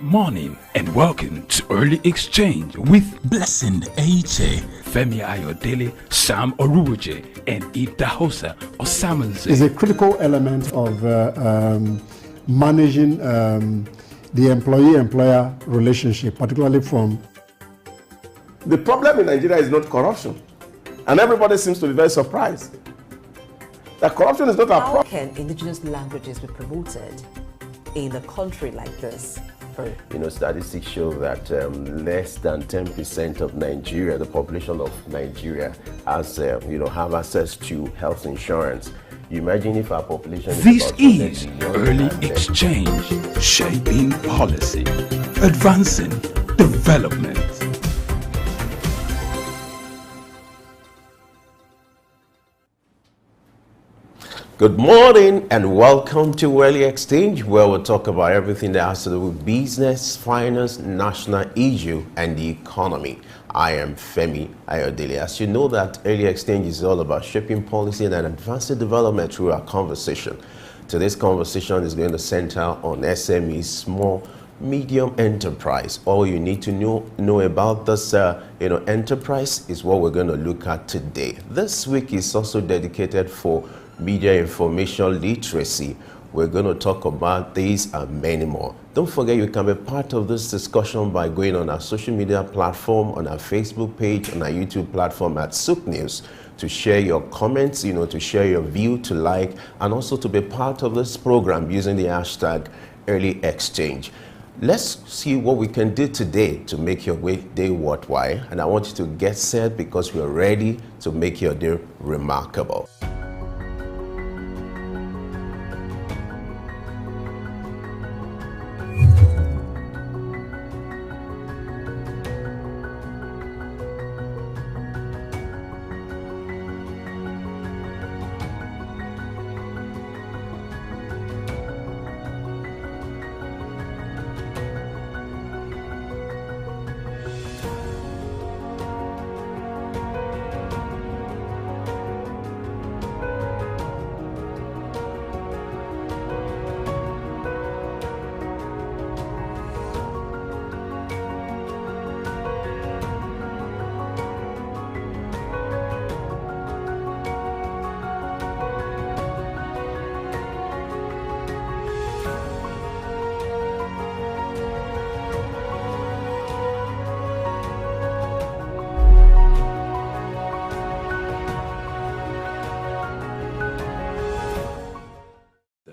Morning and welcome to Early Exchange with Blessing Eche, Femi Ayodele, Sam Oruoje, and Idahosa Osamanze. Is a critical element of managing the employee-employer relationship, particularly from... The problem in Nigeria is not corruption, and everybody seems to be very surprised that corruption is not a problem. How can indigenous languages be promoted in a country like this? Statistics show that less than 10% of Nigeria, the population of Nigeria, has have access to health insurance. You imagine if our population This is is Early Exchange, shaping policy, advancing development. Good morning and welcome to Early Exchange, where we'll talk about everything that has to do with business, finance, national issue, and the economy. I am Femi Ayodele. As you know, that Early Exchange is all about shaping policy and advancing development through our conversation. Today's conversation is going to center on SME, small, medium enterprise. All you need to know about this enterprise is what we're going to look at today. This week is also dedicated for media information literacy. We're going to talk about these and many more. Don't forget, you can be part of this discussion by going on our social media platform, on our Facebook page, on our YouTube platform at Souk News, to share your comments, to share your view, to like, and also to be part of this program using the hashtag Early Exchange. Let's see what we can do today to make your day worthwhile. And I want you to get set because we're ready to make your day remarkable.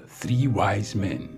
Three Wise Men.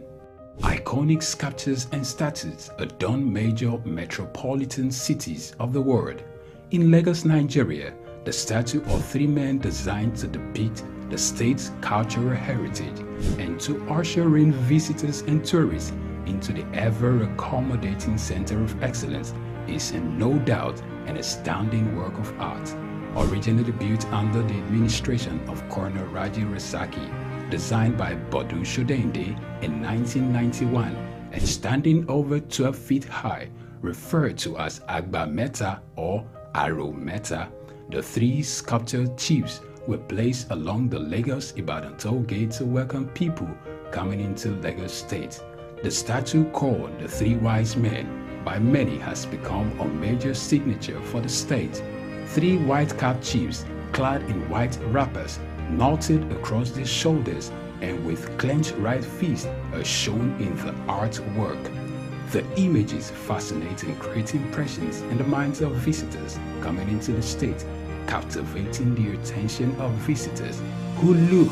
Iconic sculptures and statues adorn major metropolitan cities of the world. In Lagos, Nigeria, the statue of three men designed to depict the state's cultural heritage and to usher in visitors and tourists into the ever-accommodating center of excellence is no doubt an astounding work of art. Originally built under the administration of Colonel Raji Rasaki, designed by Bodu Shodende in 1991 and standing over 12 feet high, referred to as Agba Meta or Aro Meta, the three sculptured chiefs were placed along the Lagos-Ibadan toll gate to welcome people coming into Lagos State. The statue, called the Three Wise Men, by many has become a major signature for the state. Three white-capped chiefs, clad in white wrappers, knotted across their shoulders and with clenched right fists are shown in the artwork. The images fascinate and create impressions in the minds of visitors coming into the state, captivating the attention of visitors who look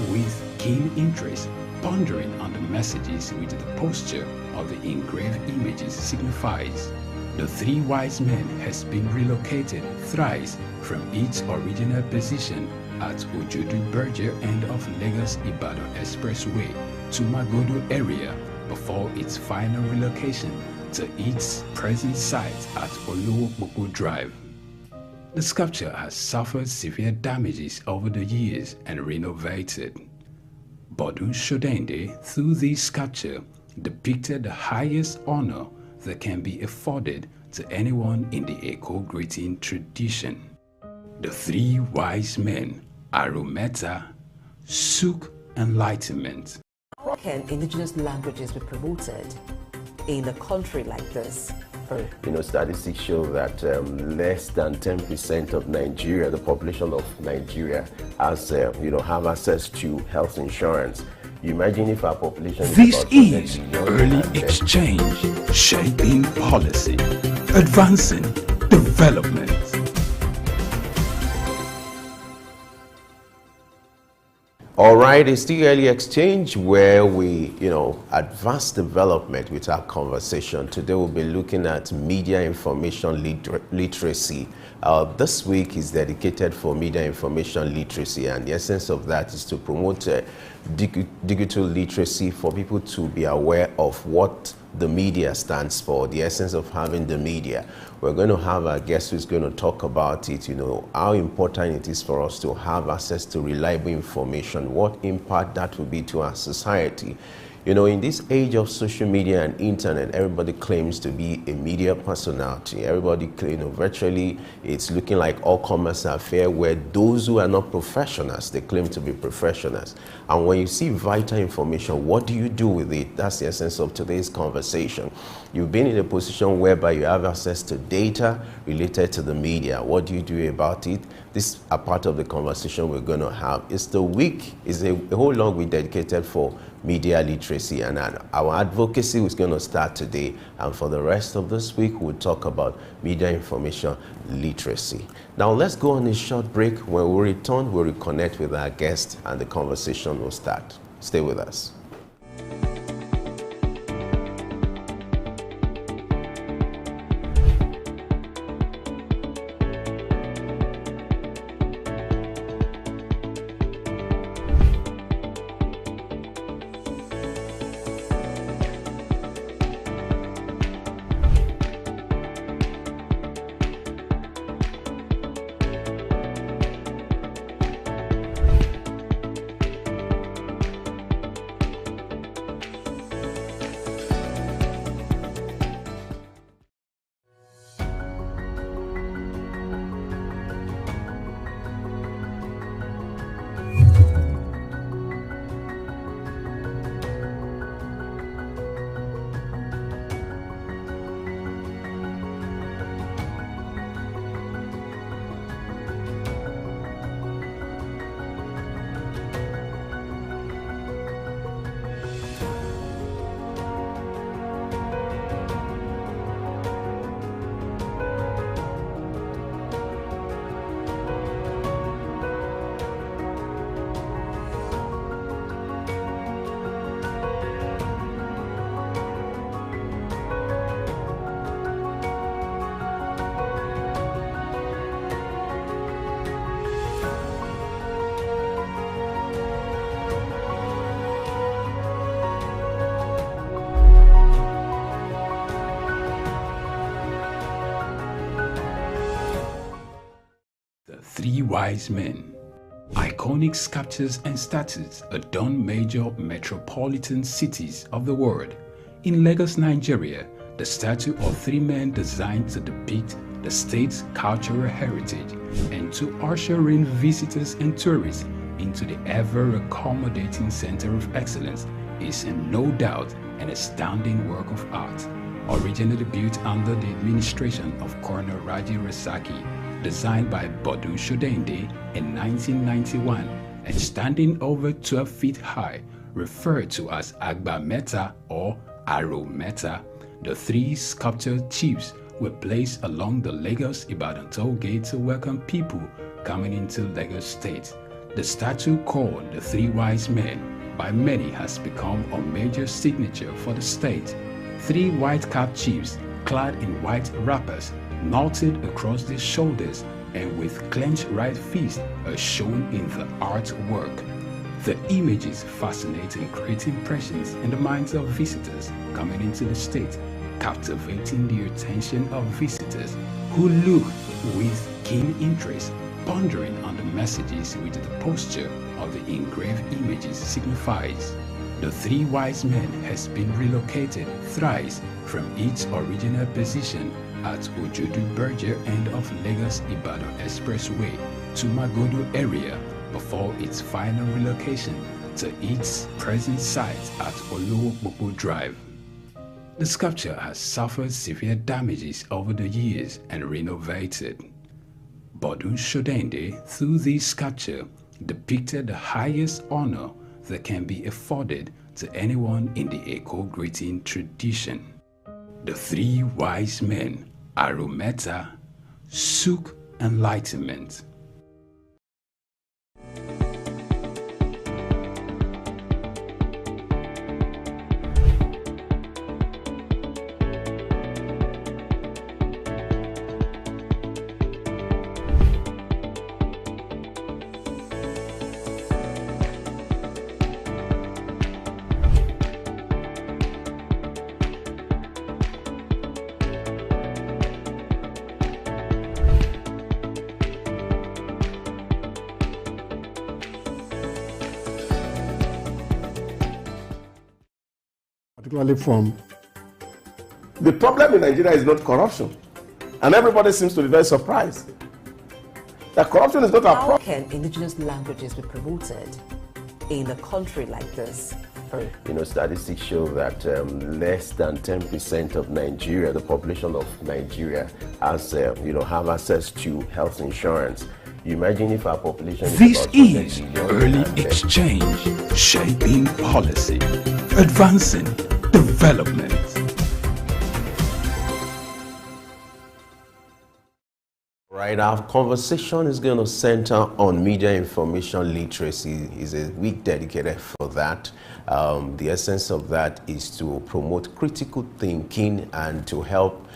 with keen interest, pondering on the messages which the posture of the engraved images signifies. The Three Wise Men has been relocated thrice from its original position at Ojodu Berger end of Lagos-Ibadan Expressway to Magodo area before its final relocation to its present site at Olowopopo Drive. The sculpture has suffered severe damages over the years and renovated. Bodu Shodende, through this sculpture, depicted the highest honor that can be afforded to anyone in the Eko greeting tradition. The Three Wise Men, Arometa, Souk Enlightenment. How can indigenous languages be promoted in a country like this? You know, statistics show that less than 10% of Nigeria, the population of Nigeria, has have access to health insurance. You imagine if our population This is is Early Exchange, shaping policy, advancing development. All right, it's the Early Exchange where we, advance development with our conversation. Today we'll be looking at media information literacy. This week is dedicated for media information literacy, and the essence of that is to promote digital literacy for people to be aware of what the media stands for, the essence of having the media. We're going to have a guest who's going to talk about it, how important it is for us to have access to reliable information, what impact that will be to our society. In this age of social media and internet, everybody claims to be a media personality. Everybody, virtually it's looking like all commerce are fair, where those who are not professionals, they claim to be professionals. And when you see vital information, what do you do with it? That's the essence of today's conversation. You've been in a position whereby you have access to data related to the media. What do you do about it? This is a part of the conversation we're going to have. It's the week, it's a whole long week dedicated for media literacy, and our advocacy is going to start today, and for the rest of this week we'll talk about media information literacy. Now let's go on a short break. When we return, we'll reconnect with our guest and the conversation will start. Stay with us. Three Wise Men. Iconic sculptures and statues adorn major metropolitan cities of the world. In Lagos, Nigeria, the statue of three men designed to depict the state's cultural heritage and to usher in visitors and tourists into the ever-accommodating center of excellence is no doubt an astounding work of art. Originally built under the administration of Colonel Raji Rasaki, designed by Bodu Shodende in 1991 and standing over 12 feet high, referred to as Agba Meta or Aro Meta, the three sculptured chiefs were placed along the Lagos-Ibadan toll gate to welcome people coming into Lagos State. The statue, called the Three Wise Men, by many has become a major signature for the state. Three white-capped chiefs, clad in white wrappers, knotted across their shoulders and with clenched right fists, are shown in the artwork. The images fascinate and create impressions in the minds of visitors coming into the state, captivating the attention of visitors who look with keen interest, pondering on the messages which the posture of the engraved images signifies. The Three Wise Men has been relocated thrice from its original position at Ojodu Berger end of Lagos-Ibadan Expressway to Magodo area before its final relocation to its present site at Olowopopo Drive. The sculpture has suffered severe damages over the years and renovated. Bodun Shodende, through this sculpture, depicted the highest honor that can be afforded to anyone in the Eko greeting tradition. The three wise men, Arumeta, Suk, Enlightenment. Particularly from... The problem in Nigeria is not corruption. And everybody seems to be very surprised that corruption is not a How problem. can indigenous languages be promoted in a country like this? Statistics show that less than 10% of Nigeria, the population of Nigeria, has, have access to health insurance. You imagine if our population This is is Early Exchange, shaping policy, advancing development. Right, our conversation is going to center on media information literacy. Is a week dedicated for that. The essence of that is to promote critical thinking and to help,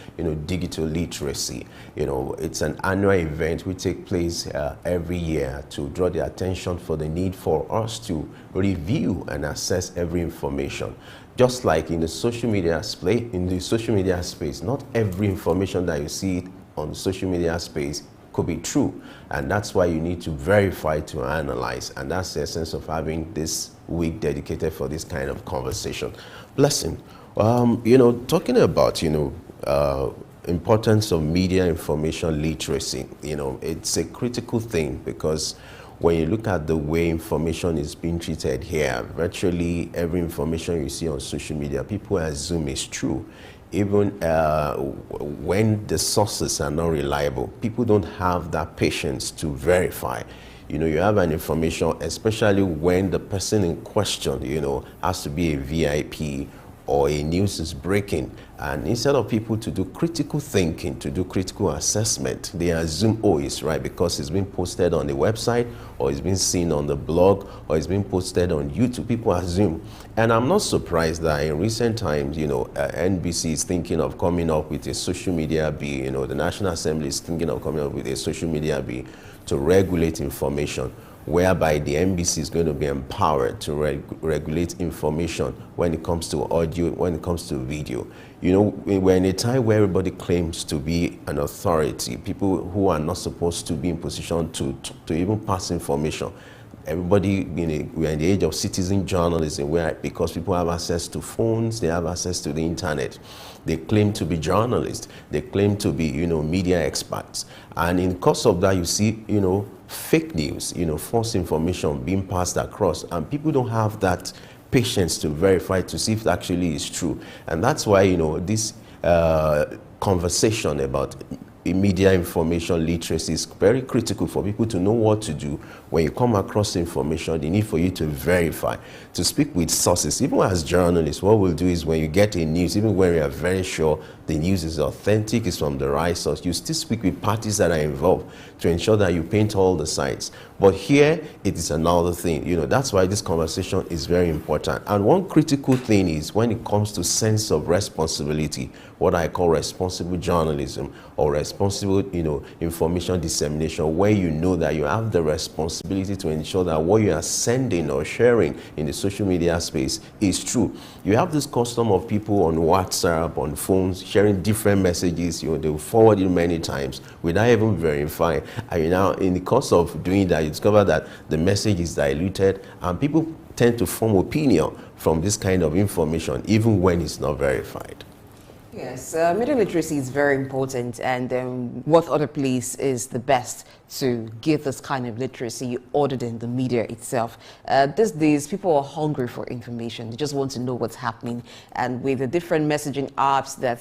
digital literacy. It's an annual event which takes place every year to draw the attention for the need for us to review and assess every information. Just like in the social media space, not every information that you see on social media space could be true, and that's why you need to verify, to analyze, and that's the essence of having this week dedicated for this kind of conversation. Blessing, talking about importance of media information literacy, it's a critical thing, because when you look at the way information is being treated here, virtually every information you see on social media, people assume is true. Even when the sources are not reliable, people don't have that patience to verify. You have an information, especially when the person in question, has to be a VIP or a news is breaking. And instead of people to do critical thinking, to do critical assessment, they assume, oh, it's right because it's been posted on the website, or it's been seen on the blog, or it's been posted on YouTube. People assume. And I'm not surprised that in recent times, NBC is thinking of coming up with a social media bill. The National Assembly is thinking of coming up with a social media bill to regulate information, whereby the NBC is going to be empowered to regulate information when it comes to audio, when it comes to video. We're in a time where everybody claims to be an authority, people who are not supposed to be in position to even pass information. Everybody, we're in the age of citizen journalism, where because people have access to phones, they have access to the internet. They claim to be journalists. They claim to be, media experts. And in the course of that, you see, fake news, false information being passed across, and people don't have that patience to verify, to see if it actually is true. And that's why, this conversation about media information literacy is very critical for people to know what to do when you come across information. The need for you to verify, to speak with sources. Even as journalists, what we'll do is when you get a news, even when we are very sure the news is authentic, is from the right source, you still speak with parties that are involved to ensure that you paint all the sides. But here, it is another thing. That's why this conversation is very important. And one critical thing is when it comes to sense of responsibility, what I call responsible journalism or responsible, information dissemination, where you know that you have the responsibility to ensure that what you are sending or sharing in the social media space is true. You have this custom of people on WhatsApp, on phones, sharing different messages. They'll forward it many times without even verifying. And now, in the course of doing that, you discover that the message is diluted, and people tend to form opinion from this kind of information, even when it's not verified. Yes, media literacy is very important, and what other place is the best to give this kind of literacy other than the media itself? These days, people are hungry for information. They just want to know what's happening, and with the different messaging apps that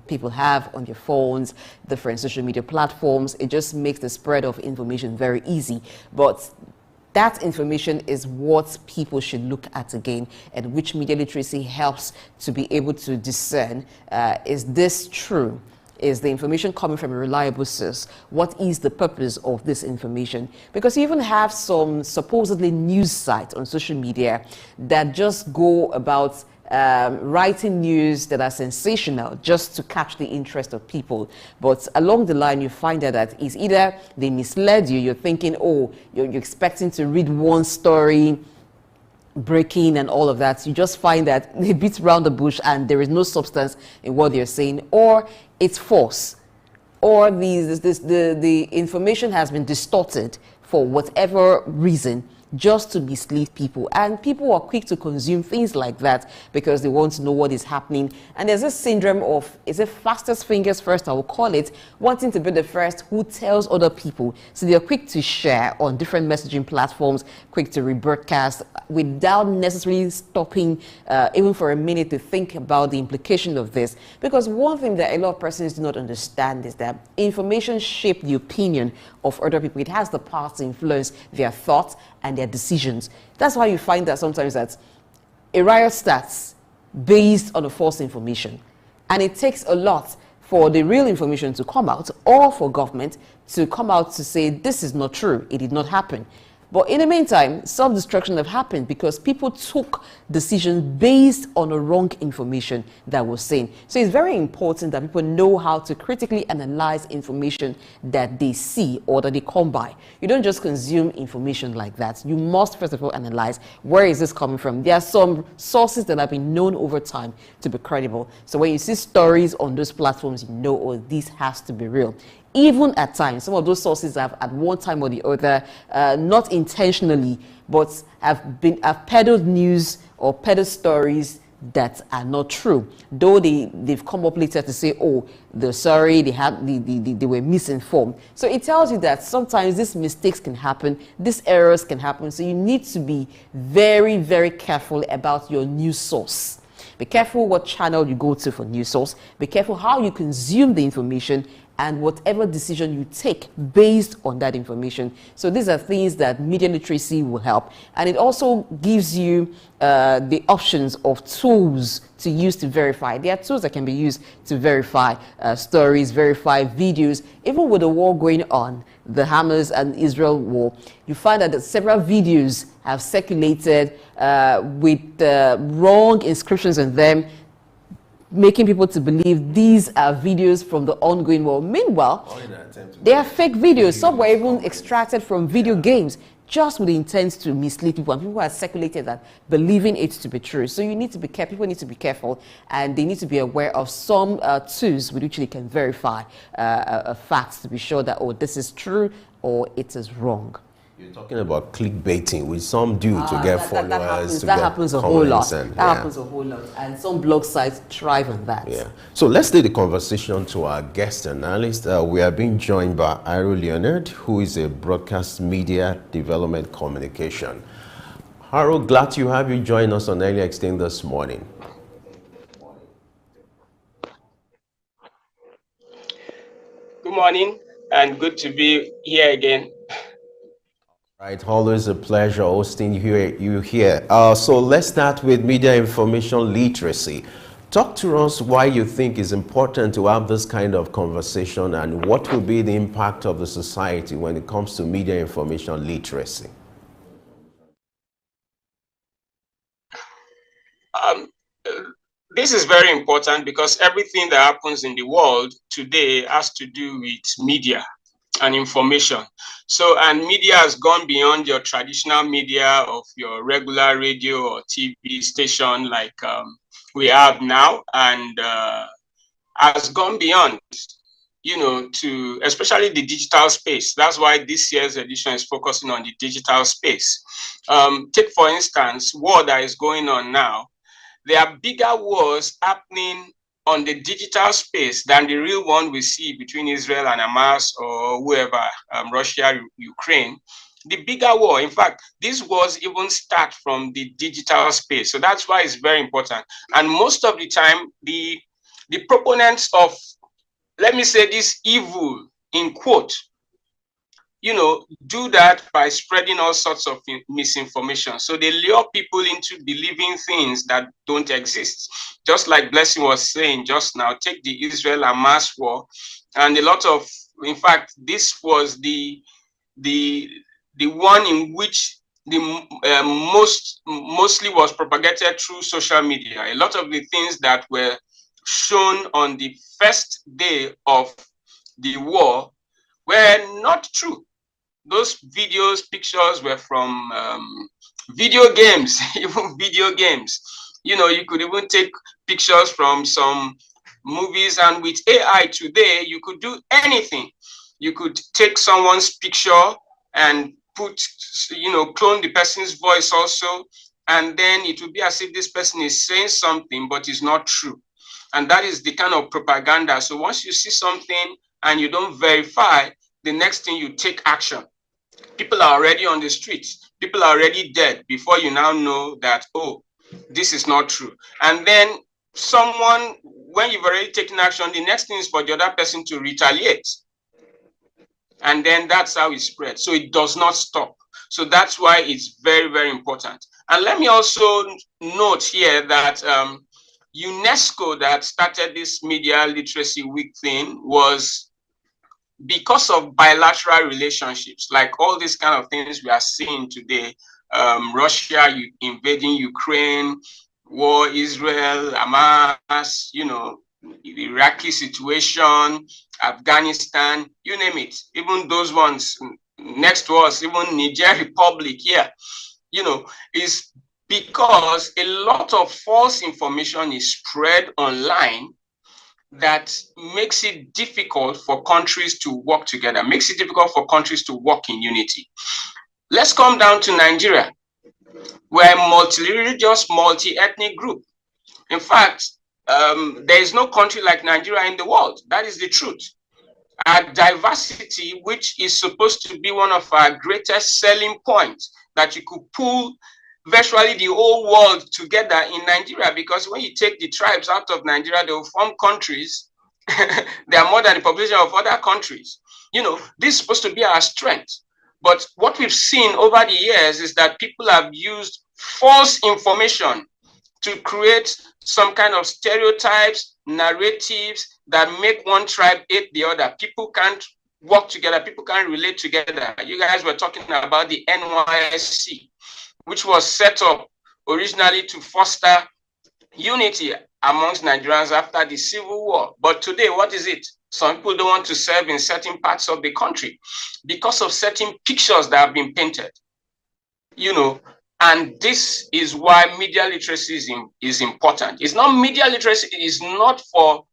people have on their phones, different social media platforms, it just makes the spread of information very easy. But that information is what people should look at again, and which media literacy helps to be able to discern, is this true? Is the information coming from a reliable source? What is the purpose of this information? Because you even have some supposedly news sites on social media that just go about writing news that are sensational just to catch the interest of people. But along the line, you find that it's either they misled you, you're thinking, oh, you're expecting to read one story, breaking and all of that. You just find that they beat around the bush and there is no substance in what they're saying, or it's false, or the information has been distorted for whatever reason, just to mislead people. And people are quick to consume things like that because they want to know what is happening. And there's this syndrome of, is it fastest fingers first, I will call it, wanting to be the first who tells other people. So they're quick to share on different messaging platforms, quick to rebroadcast without necessarily stopping even for a minute to think about the implication of this. Because one thing that a lot of persons do not understand is that information shapes the opinion of other people. It has the power to influence their thoughts and their decisions. That's why you find that sometimes that a riot starts based on a false information. And it takes a lot for the real information to come out, or for government to come out to say, this is not true, it did not happen. But in the meantime, self-destruction have happened because people took decisions based on the wrong information that was seen. So it's very important that people know how to critically analyze information that they see or that they come by. You don't just consume information like that. You must first of all analyze, where is this coming from? There are some sources that have been known over time to be credible. So when you see stories on those platforms, you know, oh, this has to be real. Even at times, some of those sources have at one time or the other, not intentionally, but have peddled news or peddled stories that are not true. Though they've come up later to say, oh, they're sorry, they were misinformed. So it tells you that sometimes these mistakes can happen, these errors can happen. So you need to be very, very careful about your news source. Be careful what channel you go to for news source. Be careful how you consume the information and whatever decision you take based on that information. So these are things that media literacy will help. And it also gives you the options of tools to use to verify. There are tools that can be used to verify stories, verify videos. Even with the war going on, the Hamas and Israel war, you find that several videos have circulated with wrong inscriptions on them, making people to believe these are videos from the ongoing war. Meanwhile, they are fake videos. Some were even extracted from video games, just with the intent to mislead people. And people have circulated that, believing it to be true. So you need to be careful. People need to be careful, and they need to be aware of some tools with which they can verify facts to be sure that, oh, this is true or it is wrong. You're talking about clickbaiting, which some do to get followers. That happens a whole lot. That happens a whole lot. And some blog sites thrive on that. Yeah. So let's take the conversation to our guest analyst. We are being joined by Iro Leonard, who is a broadcast media development communication. Iro, glad to have you join us on Early Exchange this morning. Good morning, and good to be here again. Right, always a pleasure hosting you here. So let's start with media information literacy. Talk to us why you think it's important to have this kind of conversation, and what will be the impact of the society when it comes to media information literacy. This is very important because everything that happens in the world today has to do with media and information. So, and media has gone beyond your traditional media of your regular radio or TV station like we have now, and has gone beyond, you know, to especially the digital space. That's why this year's edition is focusing on the digital space. Take, for instance, war that is going on now. There are bigger wars happening on the digital space than the real one we see between Israel and Hamas or whoever, Russia, Ukraine. The bigger war, in fact, these wars even start from the digital space. So that's why it's very important. And most of the time, the proponents of, let me say, this evil, in quote, do that by spreading all sorts of misinformation. So they lure people into believing things that don't exist. Just like Blessing was saying just now, take the Israel-Hamas war, and a lot of, in fact, this was the one in which the mostly was propagated through social media. A lot of the things that were shown on the first day of the war were not true. Those videos, pictures were from video games, even video games. You could even take pictures from some movies, and with AI today, you could do anything. You could take someone's picture and clone the person's voice also, and then it would be as if this person is saying something, but it's not true. And that is the kind of propaganda. So once you see something and you don't verify, the next thing you take action. People are already on the streets. People are already dead before you now know that, oh, this is not true. And then someone, when you've already taken action, the next thing is for the other person to retaliate. And then that's how it spreads. So it does not stop. So that's why it's very, very important. And let me also note here that UNESCO, that started this Media Literacy Week thing, was because of bilateral relationships, like all these kind of things we are seeing today. Russia invading Ukraine, war, Israel, Hamas, the Iraqi situation, Afghanistan, you name it. Even those ones next to us, even Niger Republic here, is because a lot of false information is spread online that makes it difficult for countries to work together, makes it difficult for countries to work in unity. Let's come down to Nigeria. We're a multi-religious, multi-ethnic group. In fact, there is no country like Nigeria in the world. That is the truth. Our diversity, which is supposed to be one of our greatest selling points, that you could pull virtually the whole world together in Nigeria, because when you take the tribes out of Nigeria, they will form countries. They are more than the population of other countries. This is supposed to be our strength. But what we've seen over the years is that people have used false information to create some kind of stereotypes, narratives that make one tribe hate the other. People can't work together. People can't relate together. You guys were talking about the NYSC, which was set up originally to foster unity amongst Nigerians after the Civil War. But today, what is it? Some people don't want to serve in certain parts of the country because of certain pictures that have been painted. And this is why media literacy is important. It's not media literacy, it is not for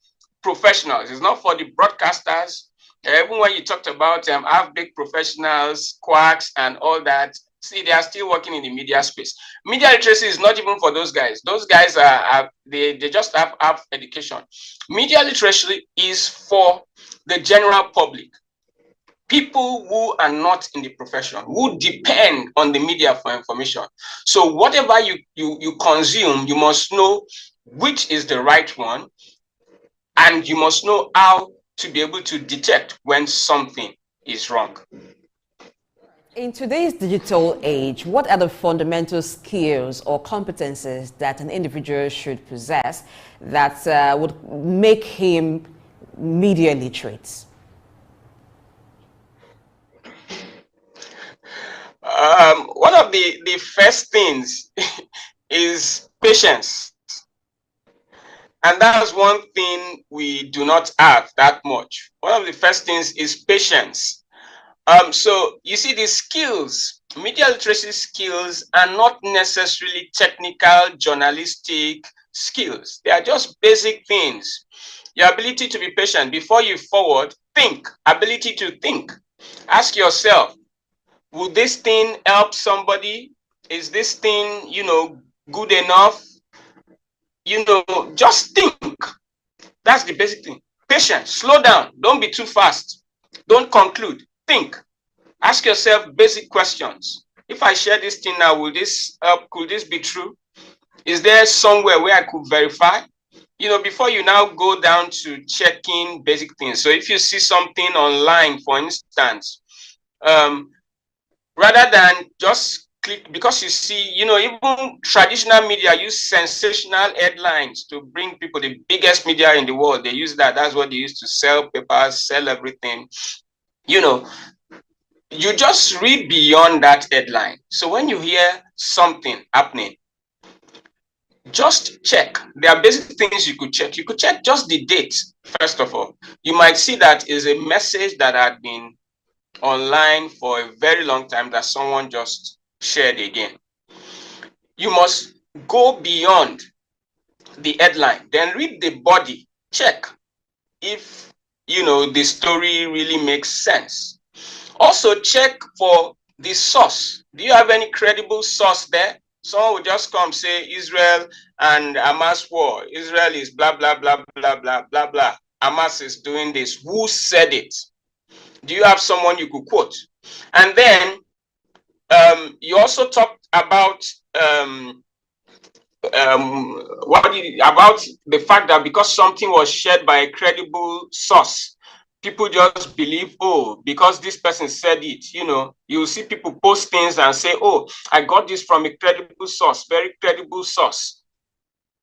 professionals, it's not for the broadcasters. Even when you talked about half-baked professionals, quacks, and all that, see, they are still working in the media space. Media literacy is not even for those guys. Those guys they just have education. Media literacy is for the general public. People who are not in the profession, who depend on the media for information. So whatever you consume, you must know which is the right one, and you must know how to be able to detect when something is wrong. In today's digital age, what are the fundamental skills or competences that an individual should possess that would make him media literate? One of the first things is patience. And that's one thing we do not have that much. One of the first things is patience. So you see, the skills, media literacy skills, are not necessarily technical, journalistic skills. They are just basic things. Your ability to be patient before you forward, think, ability to think. Ask yourself, will this thing help somebody? Is this thing, good enough? Just think. That's the basic thing. Patience, slow down, don't be too fast. Don't conclude, think. Ask yourself basic questions. If I share this thing now, will this could this be true? Is there somewhere where I could verify? You know, before you now go down to checking basic things. So if you see something online, for instance, rather than just click, because you see, you know, even traditional media use sensational headlines to bring people, the biggest media in the world, they use that. That's what they use to sell papers, sell everything. You know, you just read beyond that headline. So when you hear something happening, just check. There are basic things you could check. You could check just the date, first of all. You might see that is a message that had been online for a very long time that someone just shared again. You must go beyond the headline, then read the body, check if, you know, the story really makes sense. Also check for the source. Do you have any credible source there? Someone will just come say Israel and Hamas war. Israel is blah, blah, blah, blah, blah, blah, blah. Hamas is doing this. Who said it? Do you have someone you could quote? And then you also talked about about the fact that because something was shared by a credible source, people just believe, oh, because this person said it. You know, you see people post things and say, oh, I got this from a credible source, very credible source.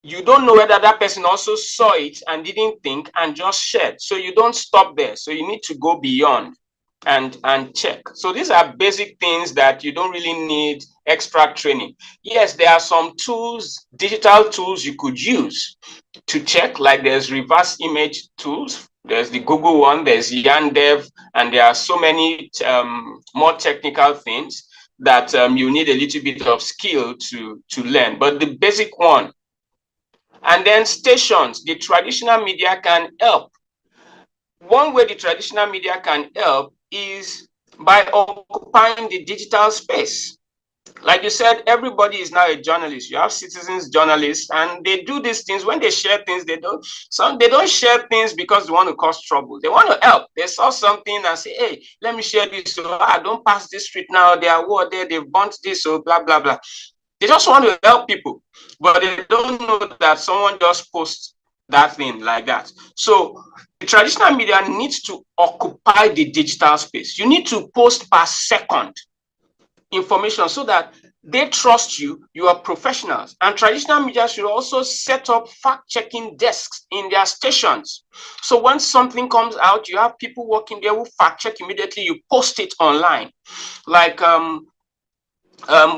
You don't know whether that person also saw it and didn't think and just shared. So you don't stop there. So you need to go beyond and check. So these are basic things that you don't really need extra training. Yes, there are some tools, digital tools you could use to check, like there's reverse image tools. There's the Google one, there's Yandev, and there are so many more technical things that you need a little bit of skill to learn. But the basic one, and then stations, the traditional media can help. One way the traditional media can help is by occupying the digital space. Like you said, everybody is now a journalist. You have citizens journalists, and they do these things. When they share things, they don't share things because they want to cause trouble. They want to help. They saw something and say, hey, let me share this. So don't pass this street now. They are war there, they've burnt this, so blah, blah, blah. They just want to help people, but they don't know that someone just posts that thing like that. So the traditional media needs to occupy the digital space. You need to post per second information so that they trust you. You are professionals. And traditional media should also set up fact-checking desks in their stations. So when something comes out, you have people working there who fact-check immediately. You post it online. Like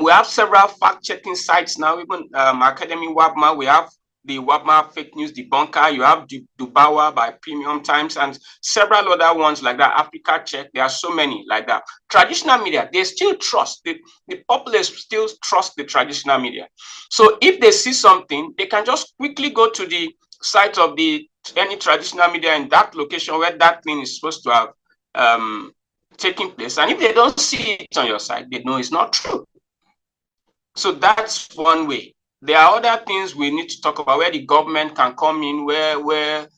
we have several fact-checking sites now, even Academy Wabma. We have the Wabma Fake News Debunker. You have Dubawa by Premium Times and several other ones like that. Africa Check. There are so many like that. Traditional media, they still trust. The populace still trust the traditional media. So if they see something, they can just quickly go to the site of any traditional media in that location where that thing is supposed to have taken place. And if they don't see it on your site, they know it's not true. So that's one way. There are other things we need to talk about where the government can come in, where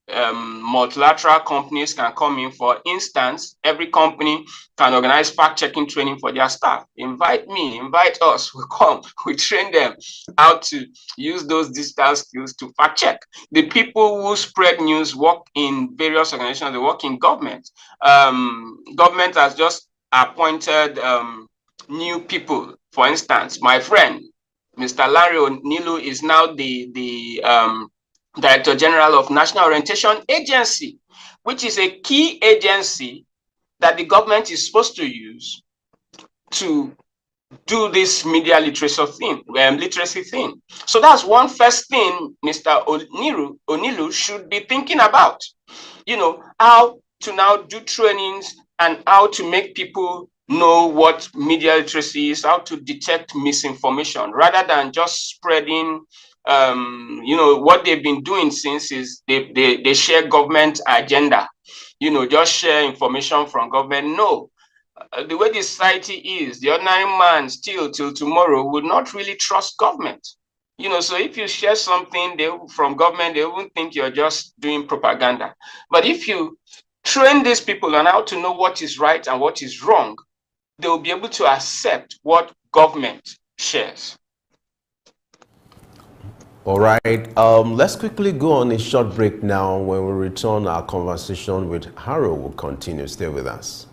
multilateral companies can come in. For instance, every company can organize fact-checking training for their staff. Invite me, invite us, we come, we train them how to use those digital skills to fact-check. The people who spread news work in various organizations, they work in government. Government has just appointed new people. For instance, my friend, Mr. Larry Onilu is now the Director General of National Orientation Agency, which is a key agency that the government is supposed to use to do this media literacy thing. So that's one first thing Mr. Onilu should be thinking about. You know, how to now do trainings and how to make people know what media literacy is, how to detect misinformation, rather than just spreading, you know, what they've been doing since is they share government agenda, you know, just share information from government. No, the way the society is, the ordinary man still till tomorrow would not really trust government. You know, so if you share something from government, they won't think you're just doing propaganda. But if you train these people on how to know what is right and what is wrong, they'll be able to accept what government shares. All right, let's quickly go on a short break now. When we return, our conversation with Harold will continue. Stay with us.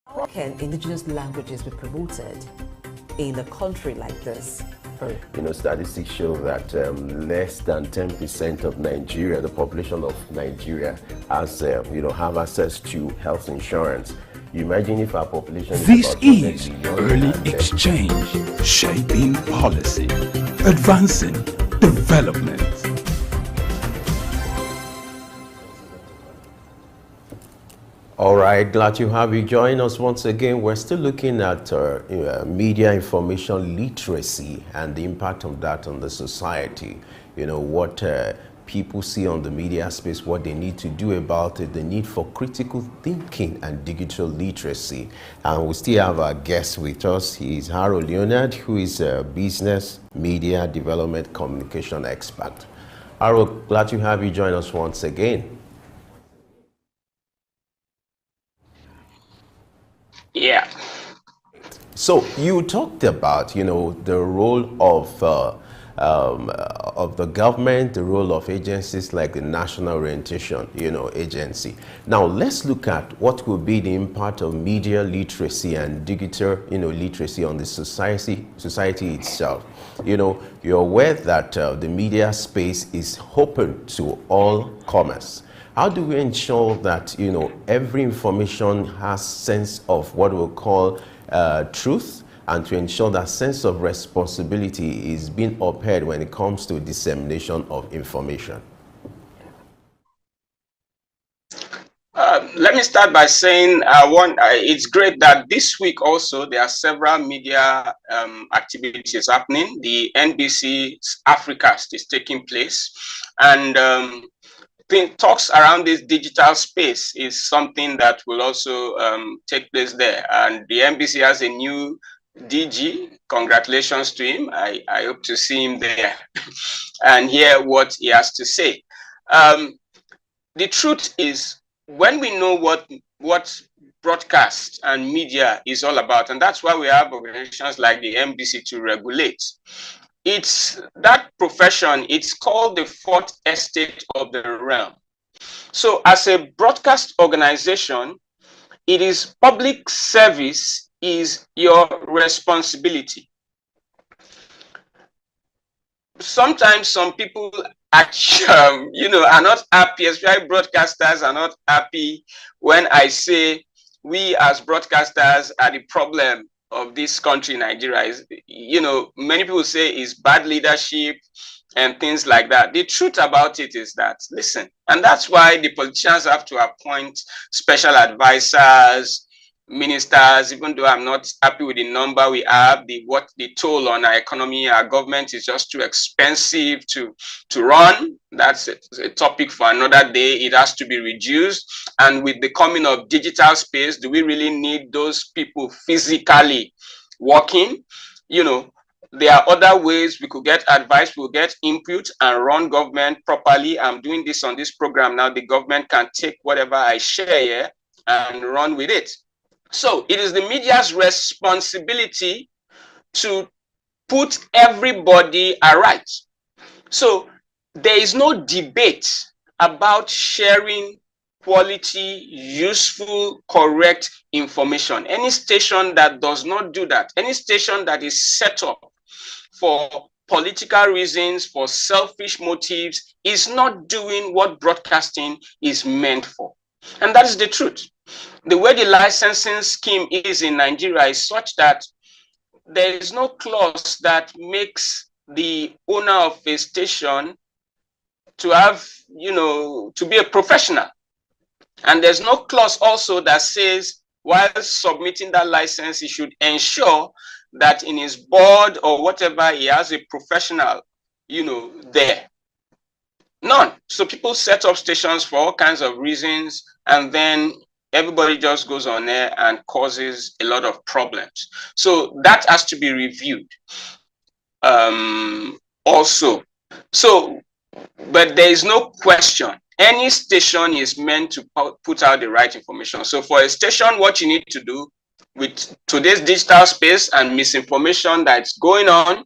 How can indigenous languages be promoted in a country like this? You know, statistics show that less than 10% of Nigeria, the population of Nigeria, has have access to health insurance. You imagine if our population This is is Early Exchange, shaping policy, advancing development. All right, glad to have you join us once again. We're still looking at media information literacy and the impact of that on the society. You know, what people see on the media space, what they need to do about it, the need for critical thinking and digital literacy. And we still have our guest with us. He's Harold Leonard, who is a business, media, development, communication expert. Harold, glad to have you join us once again. Yeah. So you talked about, you know, the role of the government, the role of agencies like the National Orientation, Agency. Now let's look at what will be the impact of media literacy and digital, literacy on the society itself. You know, you're aware that the media space is open to all comers. How do we ensure that, every information has sense of what we'll call truth, and to ensure that sense of responsibility is being upheld when it comes to dissemination of information? Let me start by saying, it's great that this week also there are several media activities happening. The NBC Africa is taking place, and talks around this digital space is something that will also take place there. And the NBC has a new DG. Congratulations to him. I hope to see him there and hear what he has to say. The truth is, when we know what broadcast and media is all about. And that's why we have organizations like the NBC to regulate. It's that profession, it's called the fourth estate of the realm. So as a broadcast organization, it is public service is your responsibility. Sometimes some people actually, are not happy, especially broadcasters are not happy when I say we as broadcasters are the problem of this country, Nigeria. Is, many people say it's bad leadership and things like that. The truth about it is that, listen, and that's why the politicians have to appoint special advisors, ministers, even though I'm not happy with the number we have, the toll on our economy, our government is just too expensive to run. That's a topic for another day. It has to be reduced. And with the coming of digital space, do we really need those people physically working? There are other ways we could get advice, we'll get input and run government properly. I'm doing this on this program now. The government can take whatever I share here and run with it. So it is the media's responsibility to put everybody aright. So there is no debate about sharing quality, useful, correct information. Any station that does not do that, any station that is set up for political reasons, for selfish motives, is not doing what broadcasting is meant for. And that is the truth. The way the licensing scheme is in Nigeria is such that there is no clause that makes the owner of a station to have, to be a professional. And there's no clause also that says while submitting that license, he should ensure that in his board or whatever, he has a professional, there. None. So people set up stations for all kinds of reasons, and then everybody just goes on there and causes a lot of problems. So that has to be reviewed also. So, but there is no question. Any station is meant to put out the right information. So for a station, what you need to do with today's digital space and misinformation that's going on,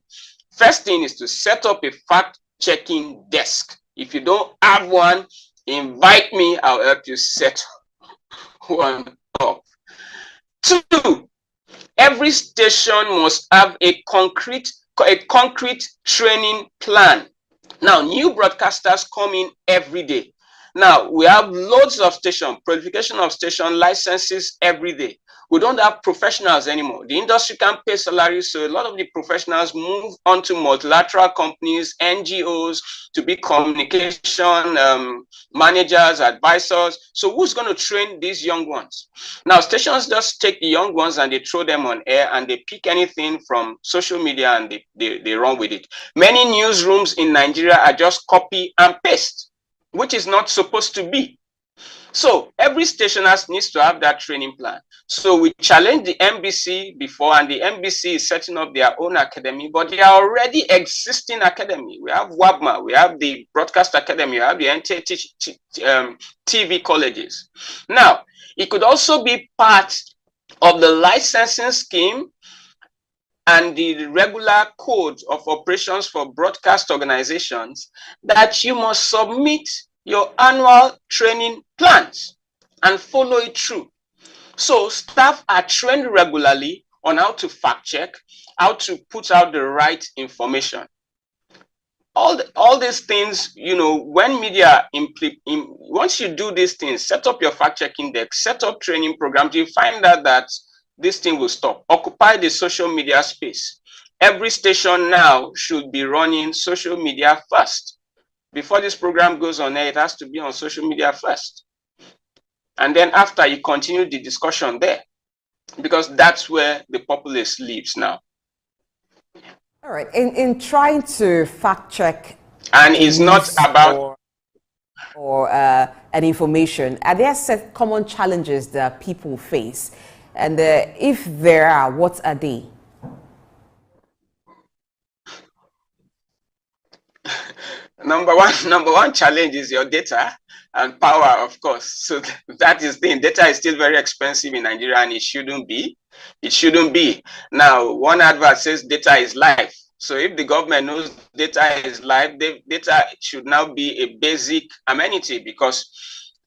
first thing is to set up a fact-checking desk. If you don't have one, invite me, I'll help you set one up. 2, every station must have a concrete training plan. Now, new broadcasters come in every day. Now, we have loads of station, proliferation of station licenses every day. We don't have professionals anymore. The industry can't pay salaries, so a lot of the professionals move on to multilateral companies, NGOs, to be communication managers, advisors. So who's going to train these young ones? Now, stations just take the young ones and they throw them on air and they pick anything from social media and they run with it. Many newsrooms in Nigeria are just copy and paste, which is not supposed to be. So every station needs to have that training plan. So we challenged the NBC before, and the NBC is setting up their own academy, but they are already existing academy. We have WABMA, we have the Broadcast Academy, we have the TV colleges. Now, it could also be part of the licensing scheme and the regular code of operations for broadcast organizations that you must submit your annual training plans and follow it through. So staff are trained regularly on how to fact check, how to put out the right information. All these things, when media once you do these things, set up your fact checking deck, set up training programs, you find out that this thing will stop. Occupy the social media space. Every station now should be running social media first. Before this program goes on air, it has to be on social media first. And then after, you continue the discussion there, because that's where the populace lives now. All right. In trying to fact check, and it's not about or an information, are there set common challenges that people face? And if there are, what are they? Number one challenge is your data and power, of course. So that is the thing. Data is still very expensive in Nigeria, and it shouldn't be. It shouldn't be. Now, one advert says data is life. So if the government knows data is life, data should now be a basic amenity, because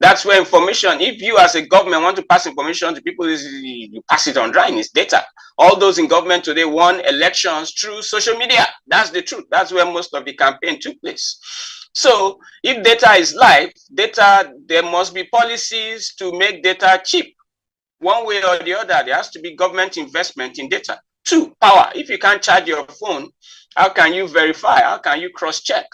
that's where information, if you as a government want to pass information to people, you pass it on drawing, it's data. All those in government today won elections through social media. That's the truth. That's where most of the campaign took place. So if data is life, there must be policies to make data cheap. One way or the other, there has to be government investment in data. 2, power. If you can't charge your phone, how can you verify? How can you cross-check?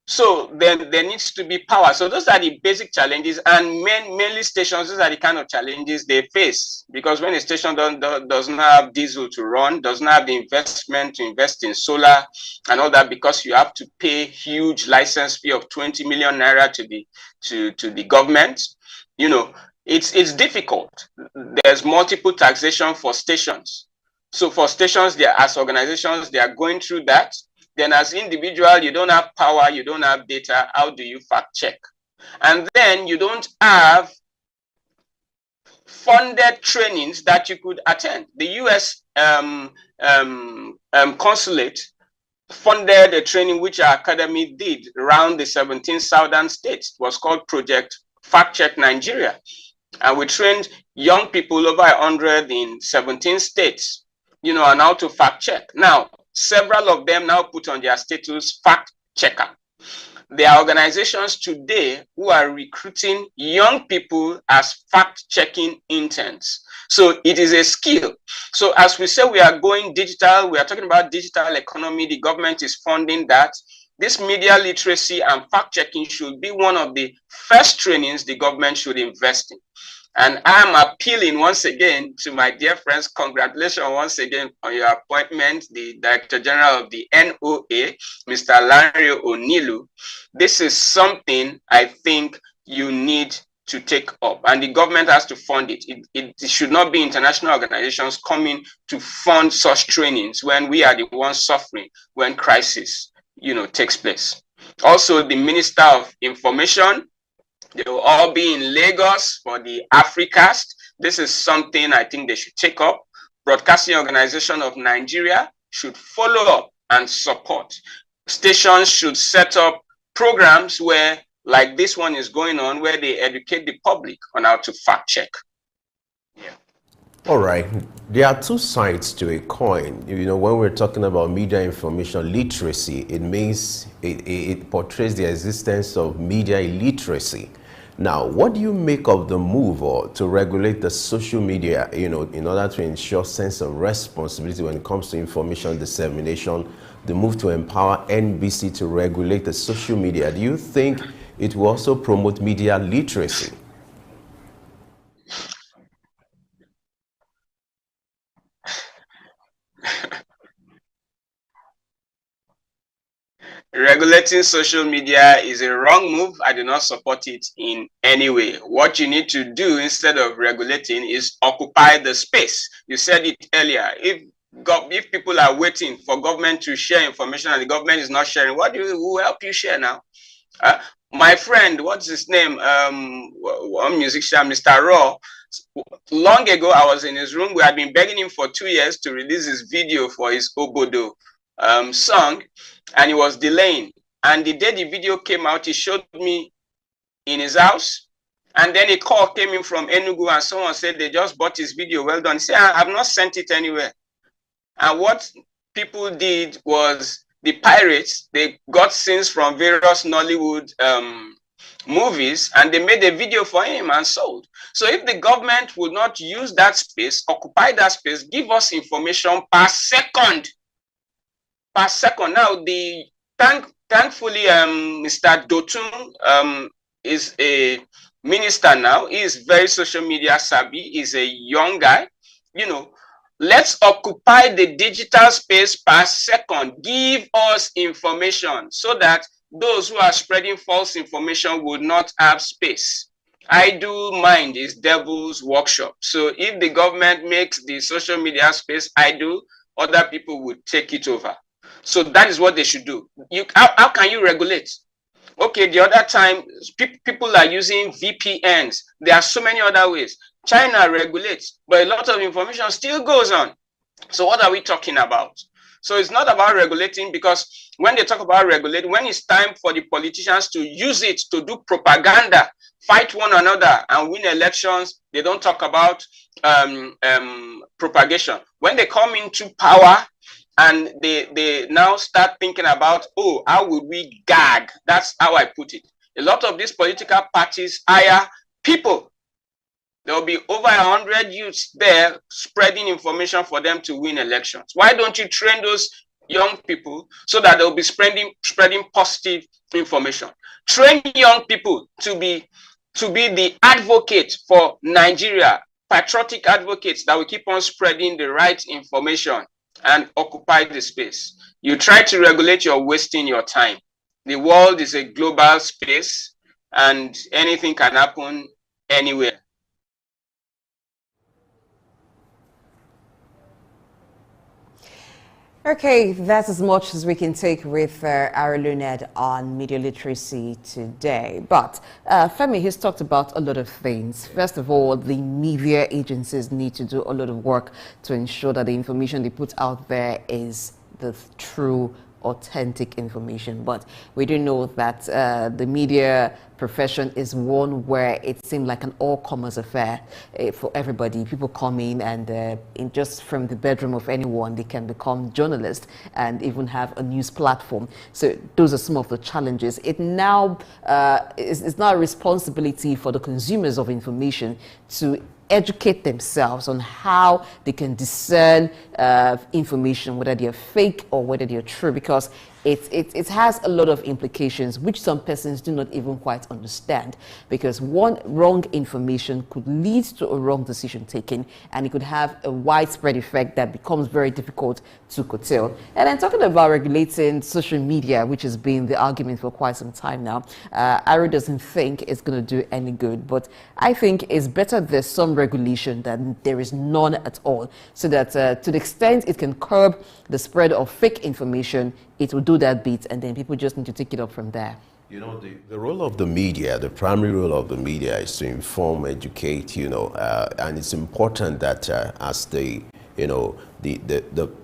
So then there needs to be power. So those are the basic challenges, and mainly stations, those are the kind of challenges they face, because when a station doesn't have diesel to run, doesn't have the investment to invest in solar and all that, because you have to pay huge license fee of 20 million naira to the government, it's difficult. There's multiple taxation for stations. So for stations, as organizations, they are going through that. Then as individual, you don't have power, you don't have data. How do you fact check? And then you don't have funded trainings that you could attend. The US consulate funded a training which our academy did around the 17 southern states. It was called Project Fact Check Nigeria. And we trained young people, over 100 in 17 states, on how to fact check. Now, several of them now put on their status fact checker. There are organizations today who are recruiting young people as fact checking interns. So it is a skill. So as we say, we are going digital, we are talking about digital economy, the government is funding that. This media literacy and fact checking should be one of the first trainings the government should invest in. And I'm appealing once again to my dear friends, congratulations once again on your appointment, the Director General of the NOA, Mr. Larry Onilu. This is something I think you need to take up, and the government has to fund it. It should not be international organizations coming to fund such trainings when we are the ones suffering when crisis, takes place. Also, the Minister of Information, they will all be in Lagos for the Africast. This is something I think they should take up. Broadcasting Organization of Nigeria should follow up and support. Stations should set up programs where, like this one is going on, where they educate the public on how to fact check. Yeah. All right. There are two sides to a coin. When we're talking about media information literacy, it means it portrays the existence of media illiteracy. Now, what do you make of the move to regulate the social media, in order to ensure sense of responsibility when it comes to information dissemination, the move to empower NBC to regulate the social media? Do you think it will also promote media literacy? Regulating social media is a wrong move. I do not support it in any way. What you need to do instead of regulating is occupy the space. You said it earlier. If people are waiting for government to share information and the government is not sharing, who will help you share now? My friend, what's his name? One musician, Mr. Raw. Long ago, I was in his room. We had been begging him for 2 years to release his video for his Obodo song, and he was delaying. And the day the video came out, he showed me in his house, and then a call came in from Enugu, and someone said they just bought his video. Well done. He said, I've not sent it anywhere. And what people did was, the pirates, they got scenes from various Nollywood movies, and they made a video for him and sold. So if the government would not use that space, occupy that space, give us information per second. Now, thankfully, Mr. Dotun is a minister now. He is very social media savvy. He's a young guy. Let's occupy the digital space per second. Give us information so that those who are spreading false information would not have space. I do mind is devil's workshop. So if the government makes the social media space, other people would take it over. So that is what they should do. How can you regulate? Okay, the other time, people are using VPNs. There are so many other ways. China regulates, but a lot of information still goes on. So what are we talking about? So it's not about regulating, because when they talk about regulating, when it's time for the politicians to use it to do propaganda, fight one another and win elections, they don't talk about propagation. When they come into power and they now start thinking about, oh, how would we gag? That's how I put it. A lot of these political parties hire people. There will be over 100 youths there spreading information for them to win elections. Why don't you train those young people so that they'll be spreading positive information? Train young people to be the advocate for Nigeria, patriotic advocates that will keep on spreading the right information and occupy the space. You try to regulate, you're wasting your time. The world is a global space and anything can happen anywhere. Okay, that's as much as we can take with Aruluned on media literacy today. But Femi has talked about a lot of things. First of all, the media agencies need to do a lot of work to ensure that the information they put out there is the true, authentic information. But we do know that the media profession is one where it seemed like an all-comers affair for everybody. People come in and just from the bedroom of anyone, they can become journalists and even have a news platform. So those are some of the challenges. It now is now a responsibility for the consumers of information to educate themselves on how they can discern information, whether they're fake or whether they're true, because it has a lot of implications which some persons do not even quite understand, because one wrong information could lead to a wrong decision taken, and it could have a widespread effect that becomes very difficult to curtail. And then talking about regulating social media, which has been the argument for quite some time now, Aru doesn't think it's going to do any good, but I think it's better there's some regulation than there is none at all, so that to the extent it can curb the spread of fake information, it will do that bit, and then people just need to take it up from there. You know, the role of the media, the primary role of the media is to inform, educate, and it's important that as the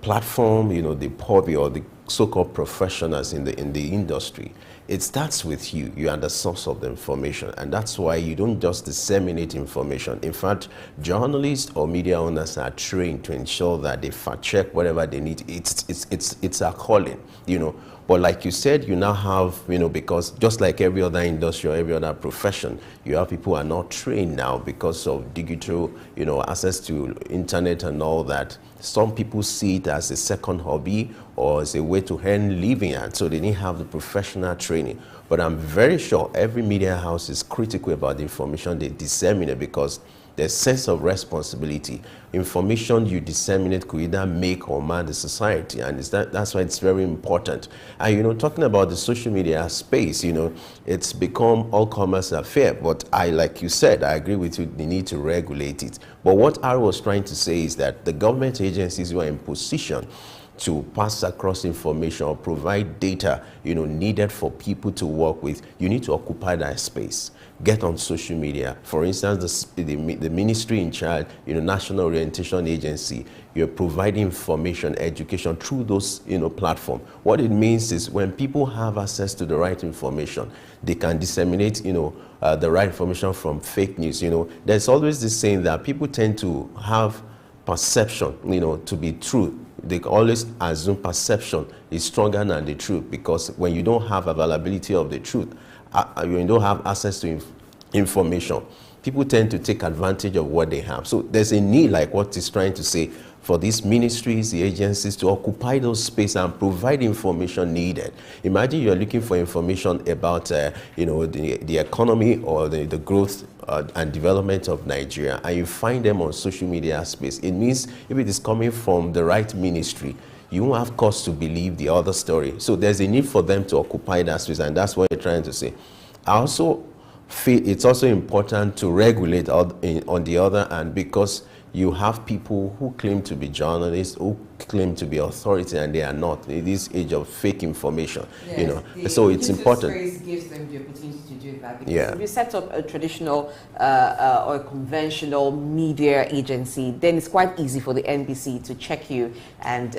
platform, the public or the so-called professionals in the industry, it starts with you. You are the source of the information, and that's why you don't just disseminate information. In fact, journalists or media owners are trained to ensure that they fact check whatever they need. It's a calling, But like you said, you now have, because just like every other industry or every other profession, you have people who are not trained now because of digital, access to internet and all that. Some people see it as a second hobby or as a way to earn living, and so they didn't have the professional training. But I'm very sure every media house is critical about the information they disseminate, because there's sense of responsibility. Information you disseminate could either make or mar the society, and that's why it's very important. And talking about the social media space, it's become all-comers affair. But like you said, I agree with you, they need to regulate it. But what I was trying to say is that the government agencies who are in position to pass across information or provide data, needed for people to work with, you need to occupy that space. Get on social media. For instance, the ministry in charge, National Orientation Agency, you're providing information, education through those, platforms. What it means is when people have access to the right information, they can disseminate, the right information from fake news. There's always this saying that people tend to have perception, to be true. They always assume perception is stronger than the truth, because when you don't have availability of the truth, when you don't have access to information, people tend to take advantage of what they have. So there's a need, like what he's trying to say, for these ministries, the agencies, to occupy those spaces and provide information needed. Imagine you're looking for information about, the economy or the growth and development of Nigeria, and you find them on social media space. It means if it is coming from the right ministry, you won't have cause to believe the other story. So there's a need for them to occupy that space, and that's what you're trying to say. I also feel it's also important to regulate on the other hand, because you have people who claim to be journalists, who claim to be authority and they are not in this age of fake information. Yes, you know, so it's important. Space gives them the opportunity to do that, because Yeah. if you set up a traditional or a conventional media agency, then it's quite easy for the NBC to check you and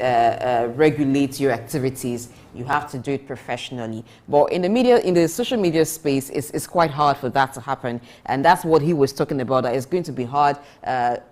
regulate your activities. You have to do it professionally. But in the media, in the social media space, it's quite hard for that to happen. And that's what he was talking about, that it's going to be hard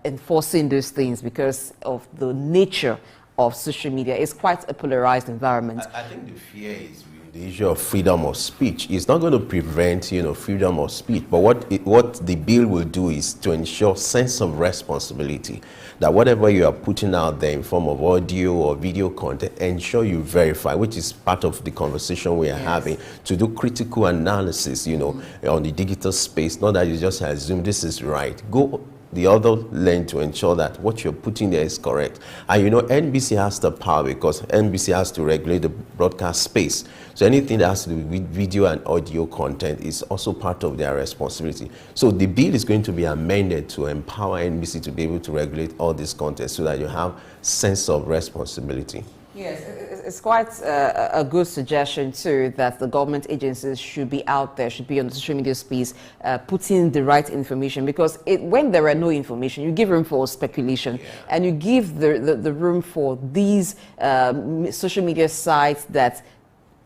enforcing those things because of the nature of social media. It's quite a polarized environment. I think the fear is the issue of freedom of speech. It's not going to prevent, you know, freedom of speech, but what the bill will do is to ensure sense of responsibility, that whatever you are putting out there in form of audio or video content, ensure you verify, which is part of the conversation we are having, to do critical analysis, you know, on the digital space, not that you just assume this is right. Go the other lane to ensure that what you're putting there is correct. And you know, NBC has the power because NBC has to regulate the broadcast space. So anything that has to do with video and audio content is also part of their responsibility. So the bill is going to be amended to empower NBC to be able to regulate all this content so that you have sense of responsibility. Yes, it's quite a good suggestion too, that the government agencies should be out there, should be on the social media space, putting the right information, because when there are no information, you give room for speculation, and you give the room for these social media sites that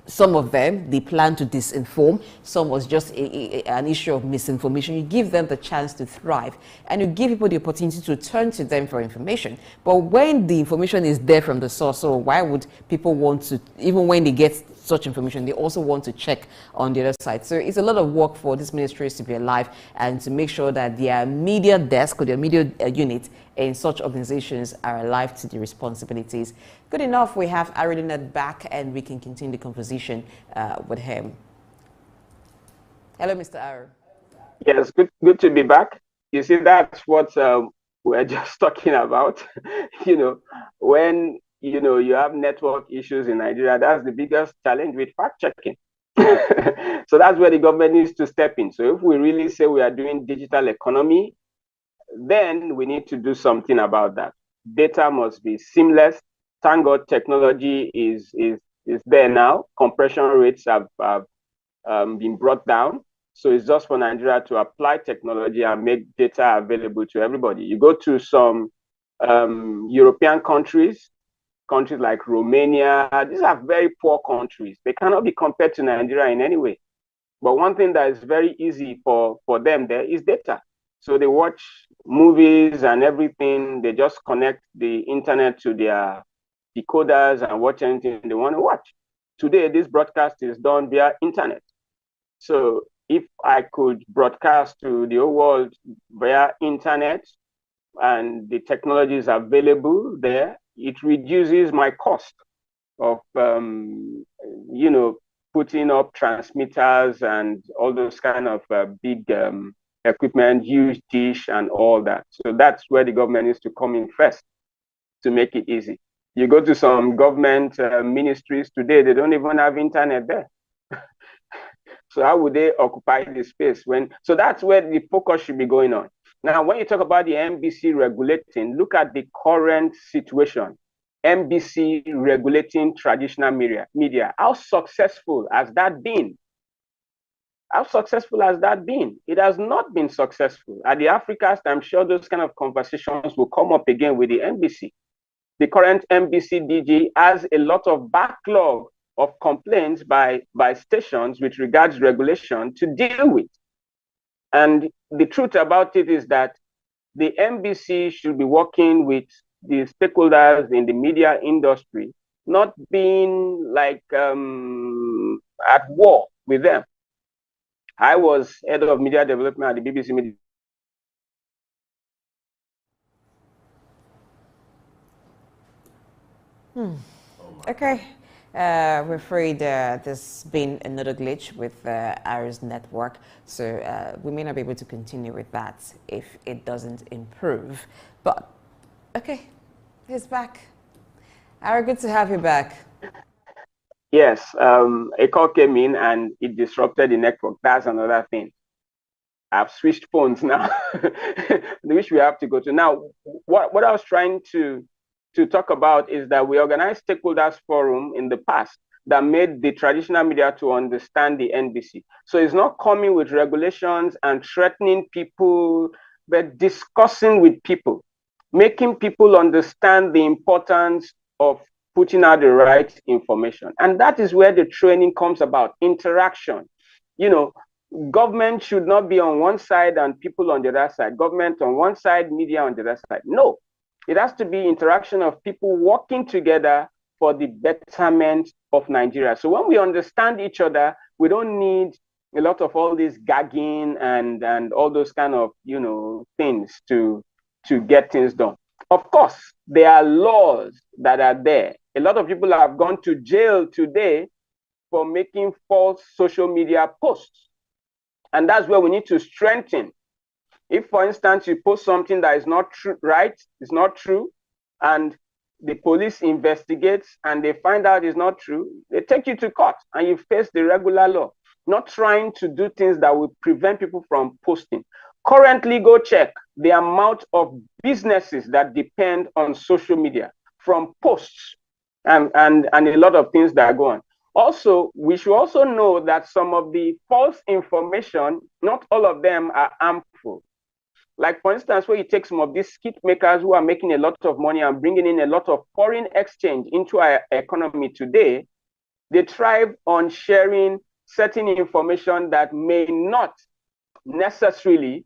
some of them, they plan to disinform. Some was just an issue of misinformation. You give them the chance to thrive, and you give people the opportunity to turn to them for information. But when the information is there from the source, so why would people want to, even when they get such information, they also want to check on the other side? So it's a lot of work for these ministries to be alive and to make sure that their media desk or their media unit in such organizations are alive to the responsibilities. Good enough, we have Aridinet back and we can continue the conversation with him. Hello, Mr. Aaron. Yes, good to be back. You see, that's what we're just talking about. You know, when you have network issues in Nigeria, that's the biggest challenge with fact checking. So that's where the government needs to step in. So if we really say we are doing digital economy, then we need to do something about that. Data must be seamless. Thank God technology is there now. Compression rates have been brought down. So it's just for Nigeria to apply technology and make data available to everybody. You go to some European countries like Romania, these are very poor countries. They cannot be compared to Nigeria in any way. But one thing that is very easy for them there is data. So they watch movies and everything. They just connect the internet to their decoders and watch anything they want to watch. Today, this broadcast is done via internet. So if I could broadcast to the whole world via internet and the technology is available there, it reduces my cost of, putting up transmitters and all those kind of big equipment, huge dish and all that. So that's where the government needs to come in first to make it easy. You go to some government ministries today, they don't even have internet there. So how would they occupy the space so that's where the focus should be going on. Now, when you talk about the NBC regulating, look at the current situation. NBC regulating traditional media. How successful has that been? How successful has that been? It has not been successful. At the Africast, I'm sure those kind of conversations will come up again with the NBC. The current NBC DG has a lot of backlog of complaints by stations with regards to regulation to deal with. And the truth about it is that the NBC should be working with the stakeholders in the media industry, not being like at war with them. I was head of media development at the BBC Media. Okay, we're afraid there's been another glitch with Aris network, so we may not be able to continue with that if it doesn't improve. But okay, he's back. Ari, good to have you back. Yes, a call came in and it disrupted the network. That's another thing. I've switched phones now, which we have to go to. Now, what I was trying to to talk about is that we organized stakeholders forum in the past that made the traditional media to understand the NBC. So it's not coming with regulations and threatening people, but discussing with people, making people understand the importance of putting out the right information. And that is where the training comes about, interaction. You know, government should not be on one side and people on the other side. Government on one side, media on the other side. No, it has to be interaction of people working together for the betterment of Nigeria. So when we understand each other, we don't need a lot of all this gagging and all those kind of, you know, things to get things done. Of course, there are laws that are there. A lot of people have gone to jail today for making false social media posts. And that's where we need to strengthen. If, for instance, you post something that is not true, right? It's not true, and the police investigates and they find out it's not true, they take you to court and you face the regular law, not trying to do things that will prevent people from posting. Currently, go check the amount of businesses that depend on social media from posts and a lot of things that go on. Also, we should also know that some of the false information, not all of them are harmful. Like, for instance, where you take some of these skit makers who are making a lot of money and bringing in a lot of foreign exchange into our economy today, they thrive on sharing certain information that may not necessarily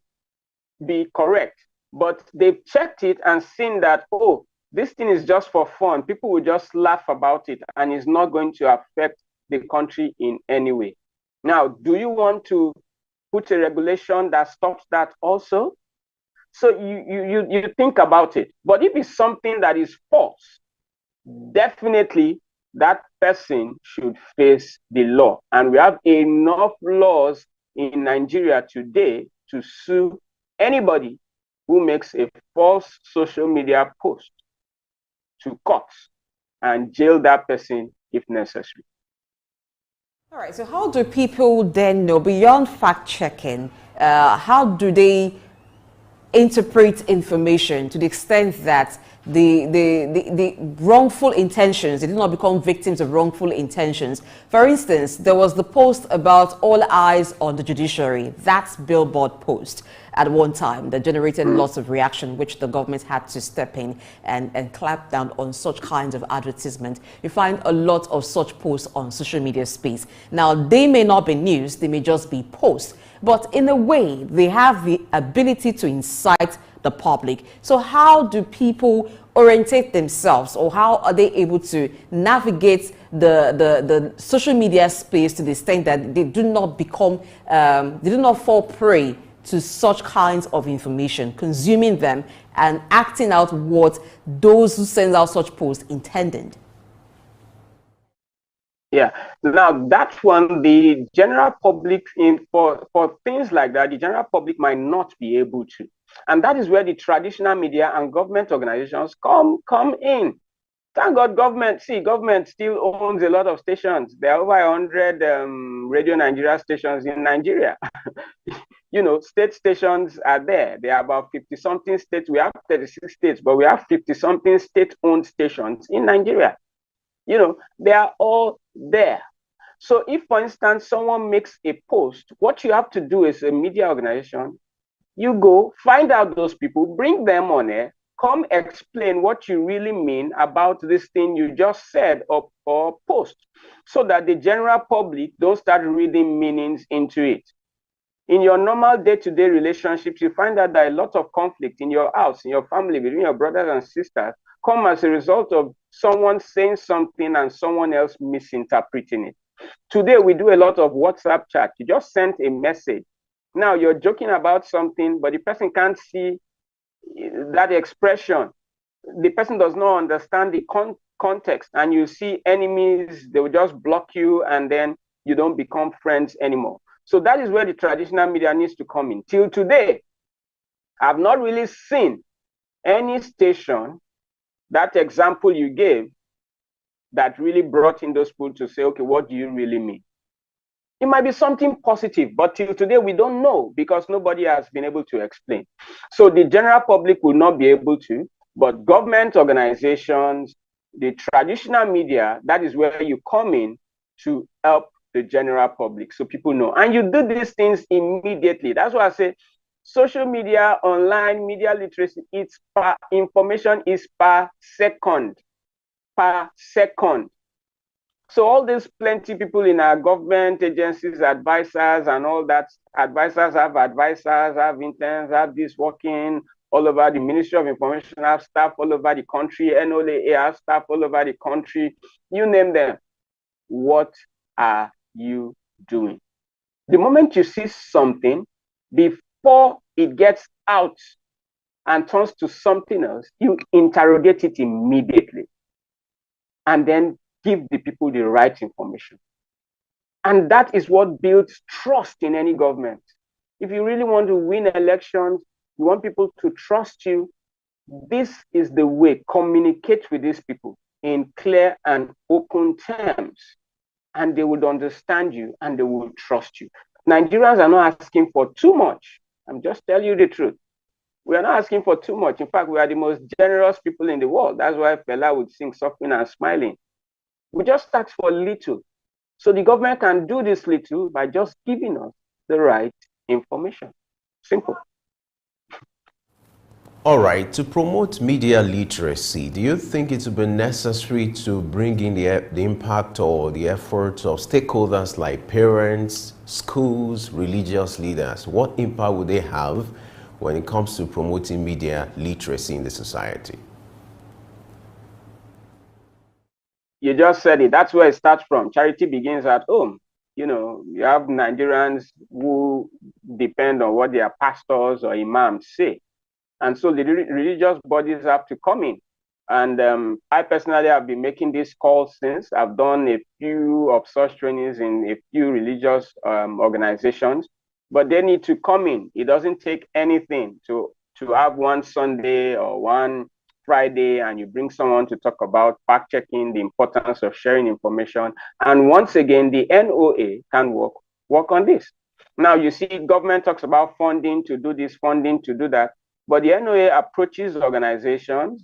be correct, but they've checked it and seen that, oh, this thing is just for fun. People will just laugh about it and it's not going to affect the country in any way. Now, do you want to put a regulation that stops that also? So you think about it. But if it's something that is false, definitely that person should face the law. And we have enough laws in Nigeria today to sue anybody who makes a false social media post to court and jail that person if necessary. All right, so how do people then know, beyond fact-checking, how do they interpret information to the extent that the wrongful intentions, they do not become victims of wrongful intentions? For instance, there was the post about all eyes on the judiciary, that's billboard post at one time that generated lots of reaction, which the government had to step in and clamp down on such kinds of advertisement. You find a lot of such posts on social media space. Now, they may not be news, they may just be posts, but in a way, they have the ability to incite the public. So how do people orientate themselves, or how are they able to navigate the social media space to the extent that they do not become, they do not fall prey to such kinds of information, consuming them and acting out what those who send out such posts intended? Yeah, now that one, the general public, for things like that, the general public might not be able to. And that is where the traditional media and government organizations come in. Thank God government still owns a lot of stations. There are over 100 Radio Nigeria stations in Nigeria. You know, state stations are there. There are about 50-something states. We have 36 states, but we have 50-something state-owned stations in Nigeria. You know, they are all there. So if, for instance, someone makes a post, what you have to do as a media organization, you go find out those people, bring them on air, come explain what you really mean about this thing you just said or post, so that the general public don't start reading meanings into it. In your normal day-to-day relationships, you find out that a lot of conflict in your house, in your family, between your brothers and sisters, come as a result of someone saying something and someone else misinterpreting it. Today, we do a lot of WhatsApp chat. You just sent a message. Now you're joking about something, but the person can't see that expression. The person does not understand the context, and you see enemies, they will just block you, and then you don't become friends anymore. So that is where the traditional media needs to come in. Till today, I've not really seen any station, that example you gave, that really brought in those people to say, okay, what do you really mean? It might be something positive, but till today we don't know because nobody has been able to explain. So the general public will not be able to. But government organizations, the traditional media, that is where you come in to help the general public so people know. And you do these things immediately. That's why I say social media, online media literacy, it's per information is per second. Per second. So all these plenty people in our government agencies, advisors and all that, advisors, have interns, have this working all over the Ministry of Information, have staff all over the country, NOLA have staff all over the country, you name them. What are you doing? The moment you see something, before it gets out and turns to something else, you interrogate it immediately. And then give the people the right information. And that is what builds trust in any government. If you really want to win elections, you want people to trust you, this is the way. Communicate with these people in clear and open terms, and they would understand you and they will trust you. Nigerians are not asking for too much. I'm just telling you the truth. We are not asking for too much. In fact, we are the most generous people in the world. That's why Fela would sing Suffering and Smiling. We just ask for little. So the government can do this little by just giving us the right information. Simple. All right, to promote media literacy, do you think it would be necessary to bring in the impact or the efforts of stakeholders like parents, schools, religious leaders? What impact would they have when it comes to promoting media literacy in the society? You just said it. That's where it starts from. Charity begins at home. You know, you have Nigerians who depend on what their pastors or imams say. And so the religious bodies have to come in. And I personally have been making this call since. I've done a few of such trainings in a few religious organizations, but they need to come in. It doesn't take anything to have one Sunday or one Friday and you bring someone to talk about fact-checking, the importance of sharing information. And once again, the NOA can work on this. Now, you see, government talks about funding to do this, funding to do that. But the NOA approaches organizations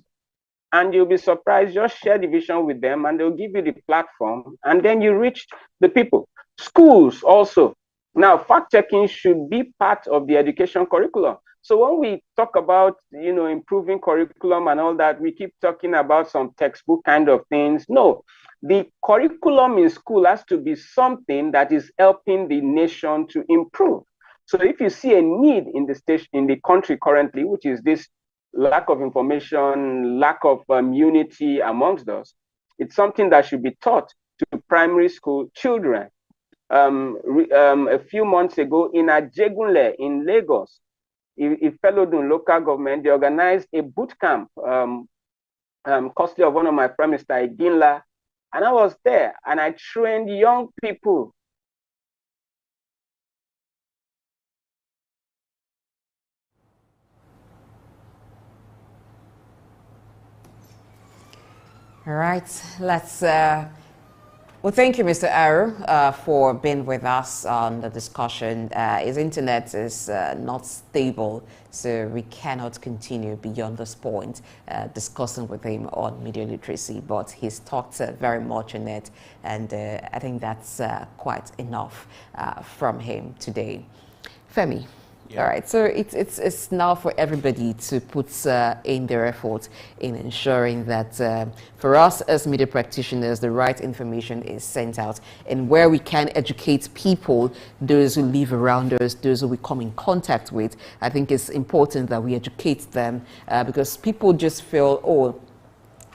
and you'll be surprised, just share the vision with them and they'll give you the platform and then you reach the people. Schools also. Now, fact-checking should be part of the education curriculum. So when we talk about, you know, improving curriculum and all that, we keep talking about some textbook kind of things. No, the curriculum in school has to be something that is helping the nation to improve. So if you see a need in the country currently, which is this lack of information, lack of unity amongst us, it's something that should be taught to primary school children. A few months ago in Ajegunle in Lagos, Ifelodun local government, they organized a boot camp, costly of one of my prime minister, Iginla, and I was there and I trained young people. All right, let's well, thank you, Mr. Aru, for being with us on the discussion. His internet is not stable, so we cannot continue beyond this point discussing with him on media literacy, but he's talked very much on it, and I think that's quite enough from him today. Femi. Yeah. All right, so it's now for everybody to put in their effort in ensuring that for us as media practitioners, the right information is sent out, and where we can educate people, those who live around us, those who we come in contact with. I think it's important that we educate them because people just feel, oh,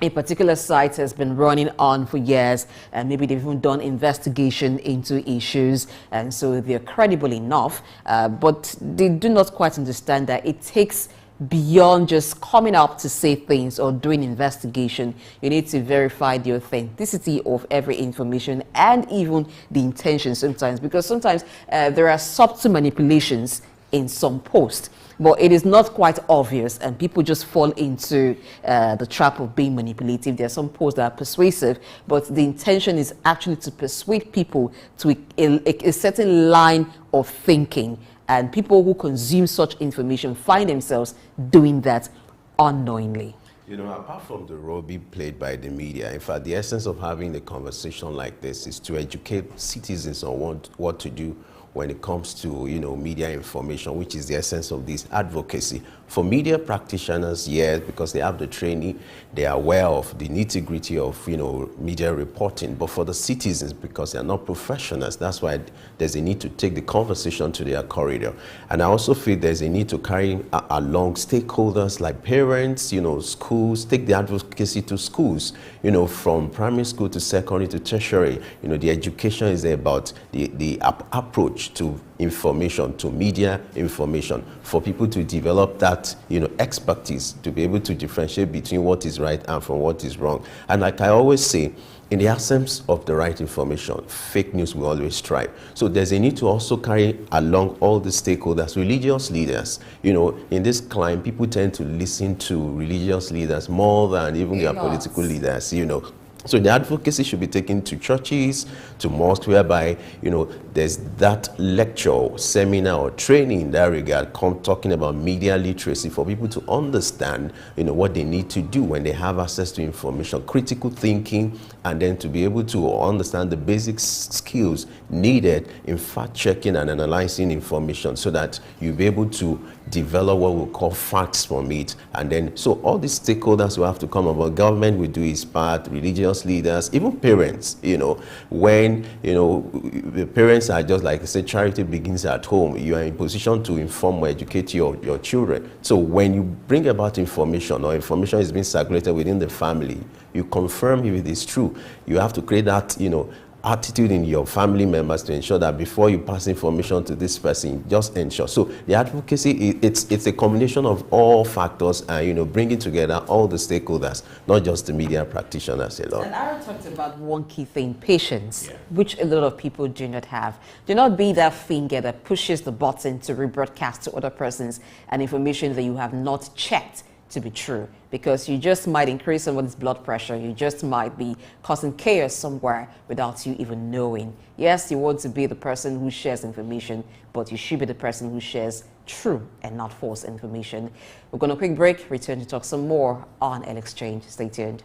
a particular site has been running on for years and maybe they've even done investigation into issues and so they're credible enough, but they do not quite understand that it takes beyond just coming up to say things or doing investigation. You need to verify the authenticity of every information and even the intention sometimes, because sometimes there are subtle manipulations in some posts, but it is not quite obvious and people just fall into the trap of being manipulative. There are some posts that are persuasive, but the intention is actually to persuade people to a certain line of thinking, and people who consume such information find themselves doing that unknowingly. You know, apart from the role being played by the media, in fact, the essence of having a conversation like this is to educate citizens on what to do when it comes to, you know, media information, which is the essence of this advocacy. For media practitioners, yes, because they have the training, they are aware of the nitty-gritty of, you know, media reporting. But for the citizens, because they are not professionals, that's why there's a need to take the conversation to their corridor. And I also feel there's a need to carry along stakeholders like parents, you know, schools, take the advocacy to schools, you know, from primary school to secondary to tertiary. You know, the education is about the approach to information, to media information, for people to develop that, you know, expertise to be able to differentiate between what is right and from what is wrong. And like I always say, in the absence of the right information, fake news will always thrive. So there's a need to also carry along all the stakeholders, religious leaders. You know, in this climate, people tend to listen to religious leaders more than even their political leaders, you know. So the advocacy should be taken to churches, to mosques, whereby, you know, there's that lecture, seminar, or training in that regard, talking about media literacy for people to understand, you know, what they need to do when they have access to information, critical thinking, and then to be able to understand the basic skills needed in fact-checking and analyzing information, so that you'll be able to develop what we call facts from it. And then, so all these stakeholders will have to come about. Government will do its part, religious leaders, even parents, you know, when, you know, the parents are just like I said, charity begins at home. You are in position to inform or educate your children. So when you bring about information, or information is being circulated within the family, you confirm if it is true. You have to create that, you know, attitude in your family members to ensure that before you pass information to this person, just ensure. So the advocacy, it's a combination of all factors, and, you know, bringing together all the stakeholders, not just the media practitioners alone. And Aaron talked about one key thing, patience, which a lot of people do not have. Do not be that finger that pushes the button to rebroadcast to other persons and information that you have not checked to be true, because you just might increase someone's blood pressure. You just might be causing chaos somewhere without you even knowing. Yes, you want to be the person who shares information, but you should be the person who shares true and not false information. We're going to quick break, return to talk some more on L-Exchange. Stay tuned.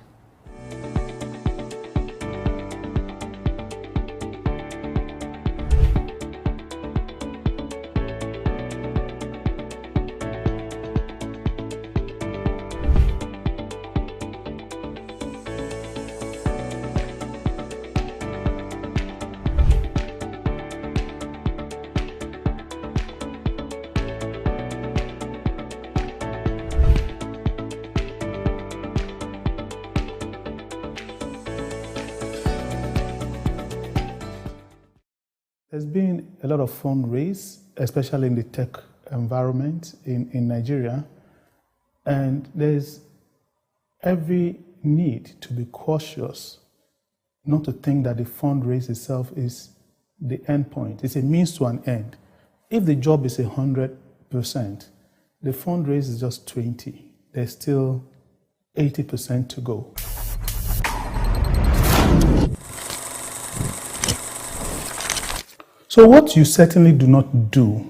There's been a lot of fund raised, especially in the tech environment in Nigeria, and there's every need to be cautious, not to think that the fundraise itself is the end point. It's a means to an end. If the job is 100%, the fundraise is just 20. There's still 80% to go. So what you certainly do not do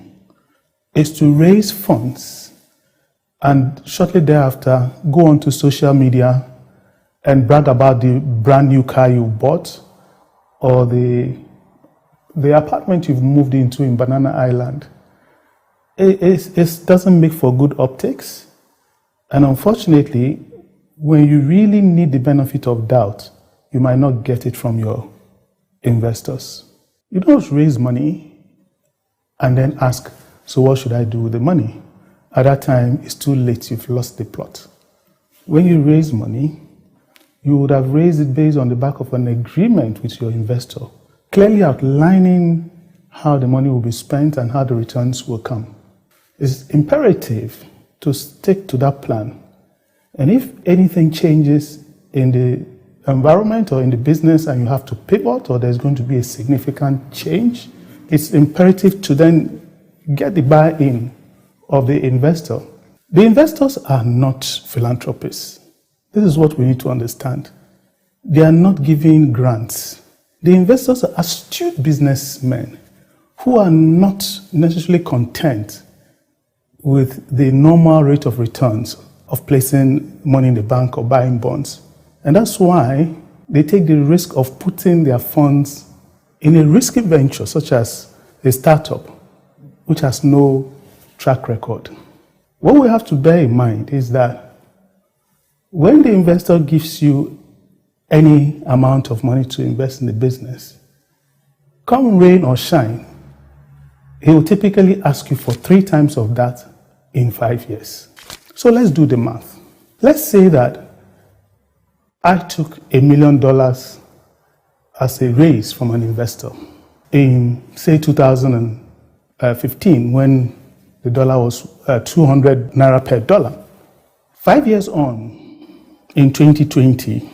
is to raise funds and shortly thereafter go onto social media and brag about the brand new car you bought or the apartment you've moved into in Banana Island. It doesn't make for good optics. And unfortunately, when you really need the benefit of doubt, you might not get it from your investors. You don't raise money and then ask, so what should I do with the money? At that time, it's too late, you've lost the plot. When you raise money, you would have raised it based on the back of an agreement with your investor, clearly outlining how the money will be spent and how the returns will come. It's imperative to stick to that plan. And if anything changes in the environment or in the business and you have to pivot or there's going to be a significant change, it's imperative to then get the buy-in of the investor. The investors are not philanthropists. This is what we need to understand. They are not giving grants. The investors are astute businessmen who are not necessarily content with the normal rate of returns of placing money in the bank or buying bonds. And that's why they take the risk of putting their funds in a risky venture, such as a startup, which has no track record. What we have to bear in mind is that when the investor gives you any amount of money to invest in the business, come rain or shine, he will typically ask you for 3 times of that in 5 years. So let's do the math. Let's say that I took $1 million as a raise from an investor in, say, 2015, when the dollar was 200 naira per dollar. 5 years on, in 2020,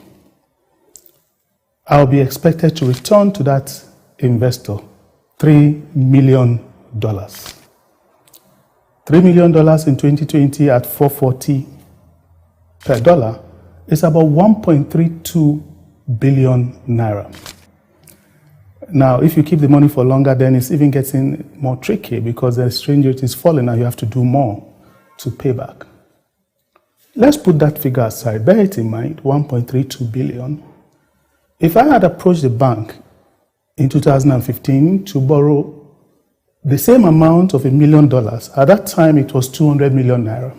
I'll be expected to return to that investor $3 million. $3 million in 2020 at 440 per dollar is about 1.32 billion naira. Now, if you keep the money for longer, then it's even getting more tricky because the exchange rate is falling and you have to do more to pay back. Let's put that figure aside. Bear it in mind, 1.32 billion. If I had approached the bank in 2015 to borrow the same amount of $1 million, at that time it was 200 million naira.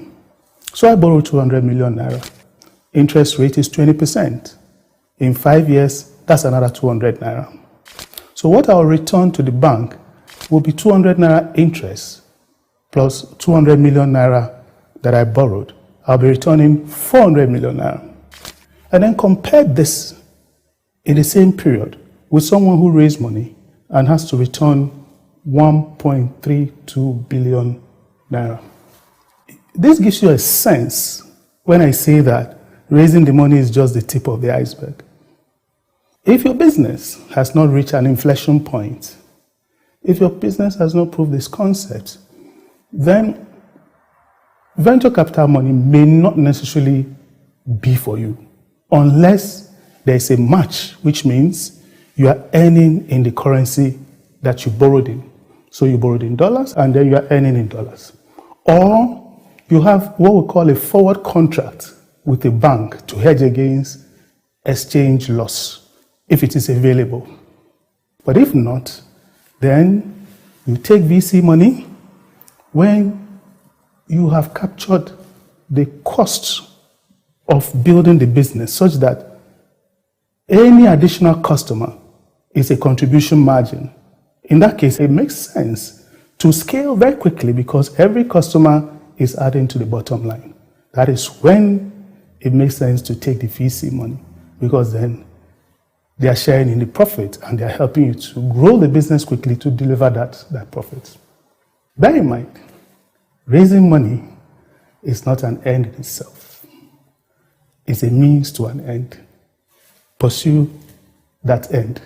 So I borrowed 200 million naira. Interest rate is 20%. In 5 years, that's another 200 naira. So what I'll return to the bank will be 200 naira interest plus 200 million naira that I borrowed. I'll be returning 400 million naira. And then compare this in the same period with someone who raised money and has to return 1.32 billion naira. This gives you a sense when I say that raising the money is just the tip of the iceberg. If your business has not reached an inflection point, if your business has not proved this concept, then venture capital money may not necessarily be for you unless there is a match, which means you are earning in the currency that you borrowed in. So you borrowed in dollars and then you are earning in dollars. Or you have what we call a forward contract with a bank to hedge against exchange loss, if it is available. But if not, then you take VC money when you have captured the cost of building the business such that any additional customer is a contribution margin. In that case, it makes sense to scale very quickly because every customer is adding to the bottom line. That is when it makes sense to take the VC money, because then they are sharing in the profit and they are helping you to grow the business quickly to deliver that profit. Bear in mind, raising money is not an end in itself. It's a means to an end. Pursue that end.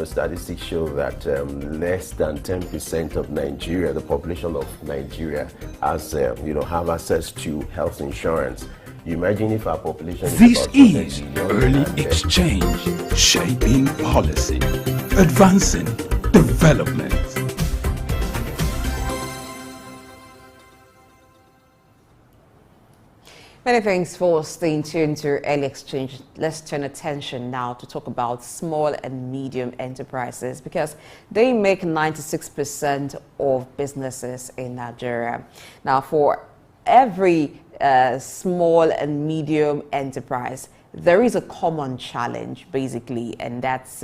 statistics show that less than 10% of Nigeria, the population of Nigeria, has, have access to health insurance. You imagine if our population This is is Early Exchange, shaping policy, advancing development. Many thanks for staying tuned to Early Exchange. Let's turn attention now to talk about small and medium enterprises, because they make 96% of businesses in Nigeria. Now, for every small and medium enterprise, there is a common challenge, basically, and that's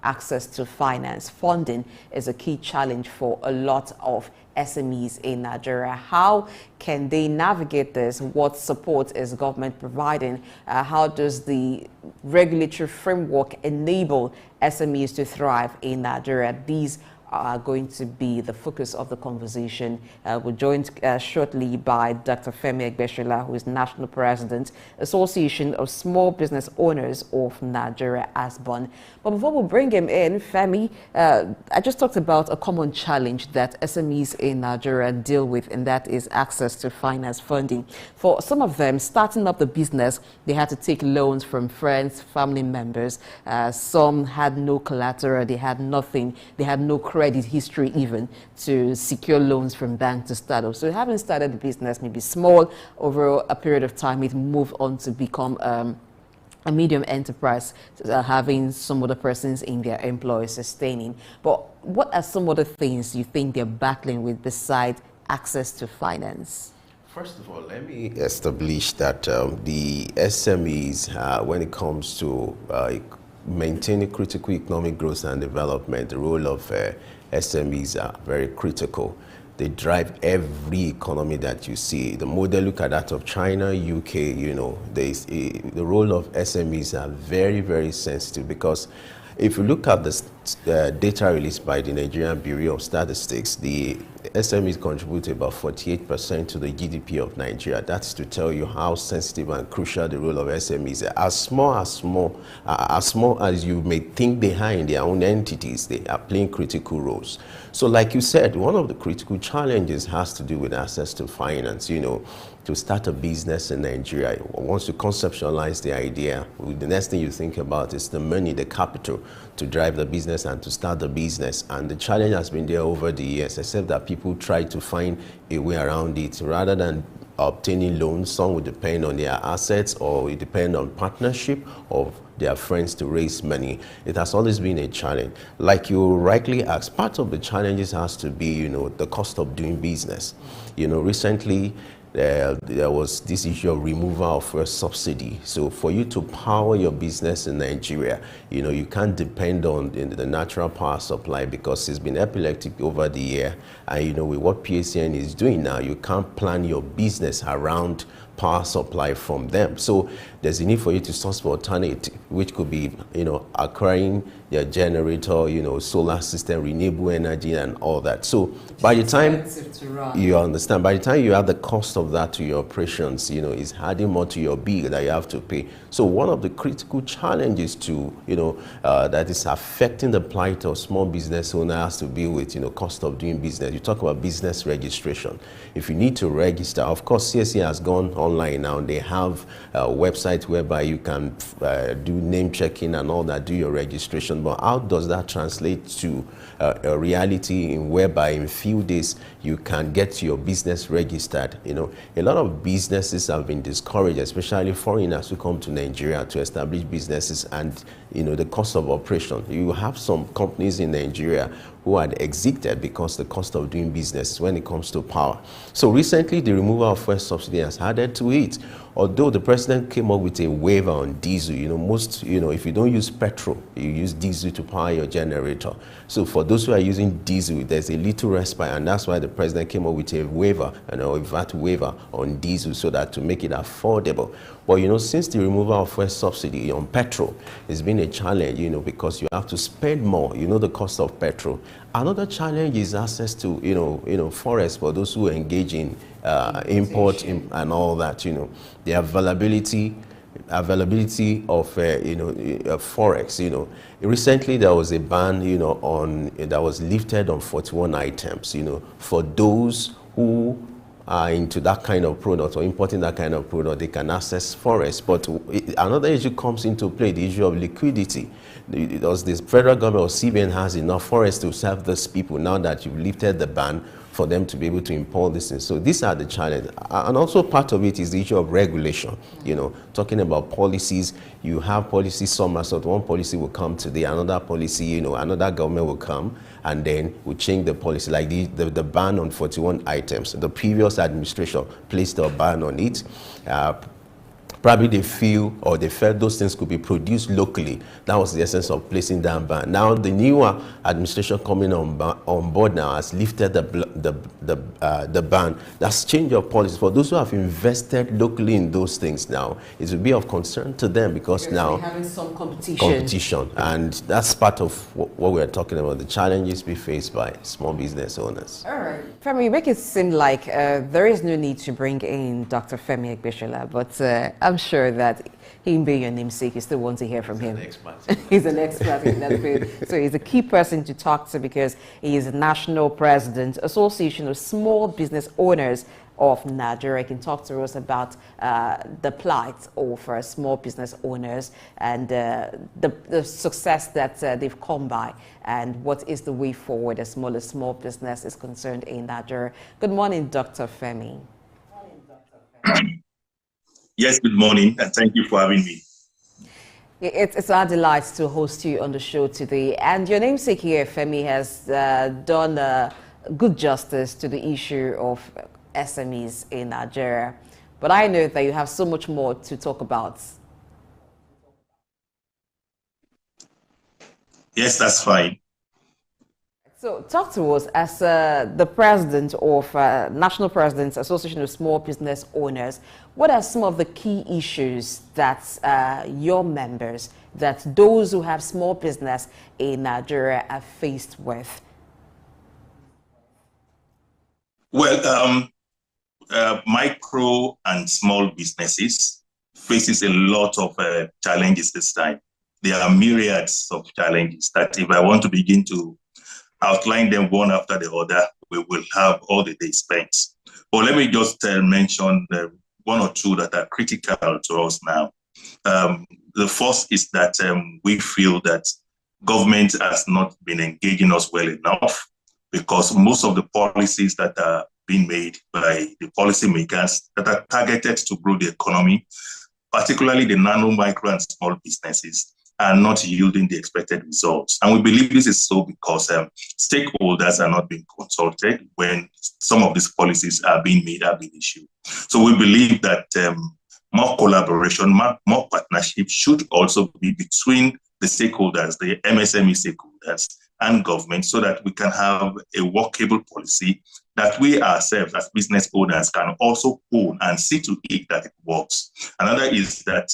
access to finance. Funding is a key challenge for a lot of SMEs in Nigeria. How can they navigate this? What support is government providing? How does the regulatory framework enable SMEs to thrive in Nigeria? These are going to be the focus of the conversation. We're joined shortly by Dr. Femi Egbeshola, who is National President, Association of Small Business Owners of Nigeria, ASBON. But before we bring him in, Femi, I just talked about a common challenge that SMEs in Nigeria deal with, and that is access to finance funding. For some of them, starting up the business, they had to take loans from friends, family members. Some had no collateral, they had nothing, they had no credit history even to secure loans from banks to start up. So having started the business, maybe small, over a period of time, it moved on to become a medium enterprise, having some other persons in their employ sustaining. But what are some other things you think they're battling with besides access to finance? First of all, let me establish that the SMEs, when it comes to maintaining critical economic growth and development, the role of SMEs are very critical. They drive every economy that you see. The model, look at that of China, UK, the role of SMEs are very, very sensitive, because if you look at the data released by the Nigerian Bureau of Statistics, the SMEs contribute about 48% to the GDP of Nigeria. That's to tell you how sensitive and crucial the role of SMEs are. As small as you may think they are in their own entities, they are playing critical roles. So like you said, one of the critical challenges has to do with access to finance. To start a business in Nigeria, once you conceptualize the idea, the next thing you think about is the money, the capital to drive the business and to start the business. And the challenge has been there over the years, except that people try to find a way around it. Rather than obtaining loans, some would depend on their assets, or it depend on partnership of their friends to raise money. It has always been a challenge. Like you rightly asked, part of the challenges has to be, the cost of doing business. Recently, there was this issue of removal of fuel subsidy. So for you to power your business in Nigeria, you can't depend on the natural power supply, because it's been epileptic over the year. And with what PACN is doing now, you can't plan your business around power supply from them. So there's a need for you to source for alternative, which could be, acquiring your generator, solar system, renewable energy, and all that. So by the time you understand, by the time you add the cost of that to your operations, it's adding more to your bill that you have to pay. So one of the critical challenges to, that is affecting the plight of small business owners has to be with, cost of doing business. You talk about business registration. If you need to register, of course, CSE has gone online now. They have a website whereby you can do name checking and all that, do your registration. But how does that translate to a reality in whereby in few days you can get your business registered? A lot of businesses have been discouraged, especially foreigners who come to Nigeria to establish businesses, and the cost of operation. You have some companies in Nigeria who had exited because the cost of doing business when it comes to power. So recently, the removal of fuel subsidy has added to it. Although the president came up with a waiver on diesel, if you don't use petrol, you use diesel to power your generator. So for those who are using diesel, there's a little respite, and that's why the president came up with a waiver, a VAT waiver on diesel, so that to make it affordable. But since the removal of fuel subsidy on petrol, it's been a challenge, because you have to spend more, the cost of petrol. Another challenge is access to, forest for those who engage in import and all that, the availability availability of forex. Recently there was a ban that was lifted on 41 items. For those who are into that kind of product or importing that kind of product, they can access forex. But another issue comes into play: the issue of liquidity. Does the federal government or CBN has enough forex to serve those people now that you've lifted the ban for them to be able to import this thing? So these are the challenges. And also part of it is the issue of regulation. Talking about policies, you have policy somersault. One policy will come today, another policy, another government will come, and then we change the policy. Like the ban on 41 items. The previous administration placed a ban on it. Probably they felt those things could be produced locally. That was the essence of placing that ban. Now the newer administration coming on board now has lifted the ban. That's changed your policy. For those who have invested locally in those things now, it will be of concern to them because now having some competition. And that's part of what we're talking about, the challenges we face by small business owners. All right. Femi, you make it seem like there is no need to bring in Dr. Femi Agbeshola, but I'm sure that him being your namesake, you still want to hear from him. He's an expert in that field. So he's a key person to talk to because he is the National President, Association of Small Business Owners of Nigeria. He can talk to us about the plight of small business owners and the success that they've come by and what is the way forward as small business is concerned in Nigeria. Good morning, Dr. Femi. Yes, good morning, and thank you for having me. It's our delight to host you on the show today. And your namesake here, Femi, has done good justice to the issue of SMEs in Nigeria. But I know that you have so much more to talk about. Yes, that's fine. So talk to us as the president of National Presidents Association of Small Business Owners. What are some of the key issues that your members, that those who have small business in Nigeria are faced with? Well, micro and small businesses faces a lot of challenges this time. There are myriads of challenges that if I want to begin to outline them one after the other, we will have all the day spent. But let me just mention one or two that are critical to us now. The first is that we feel that government has not been engaging us well enough because most of the policies that are being made by the policymakers that are targeted to grow the economy, particularly the nano, micro, and small businesses, are not yielding the expected results. And we believe this is so because stakeholders are not being consulted when some of these policies are being made a big issue. So we believe that more collaboration, more partnership should also be between the stakeholders, the MSME stakeholders and government, so that we can have a workable policy that we ourselves as business owners can also own and see to it that it works. Another is that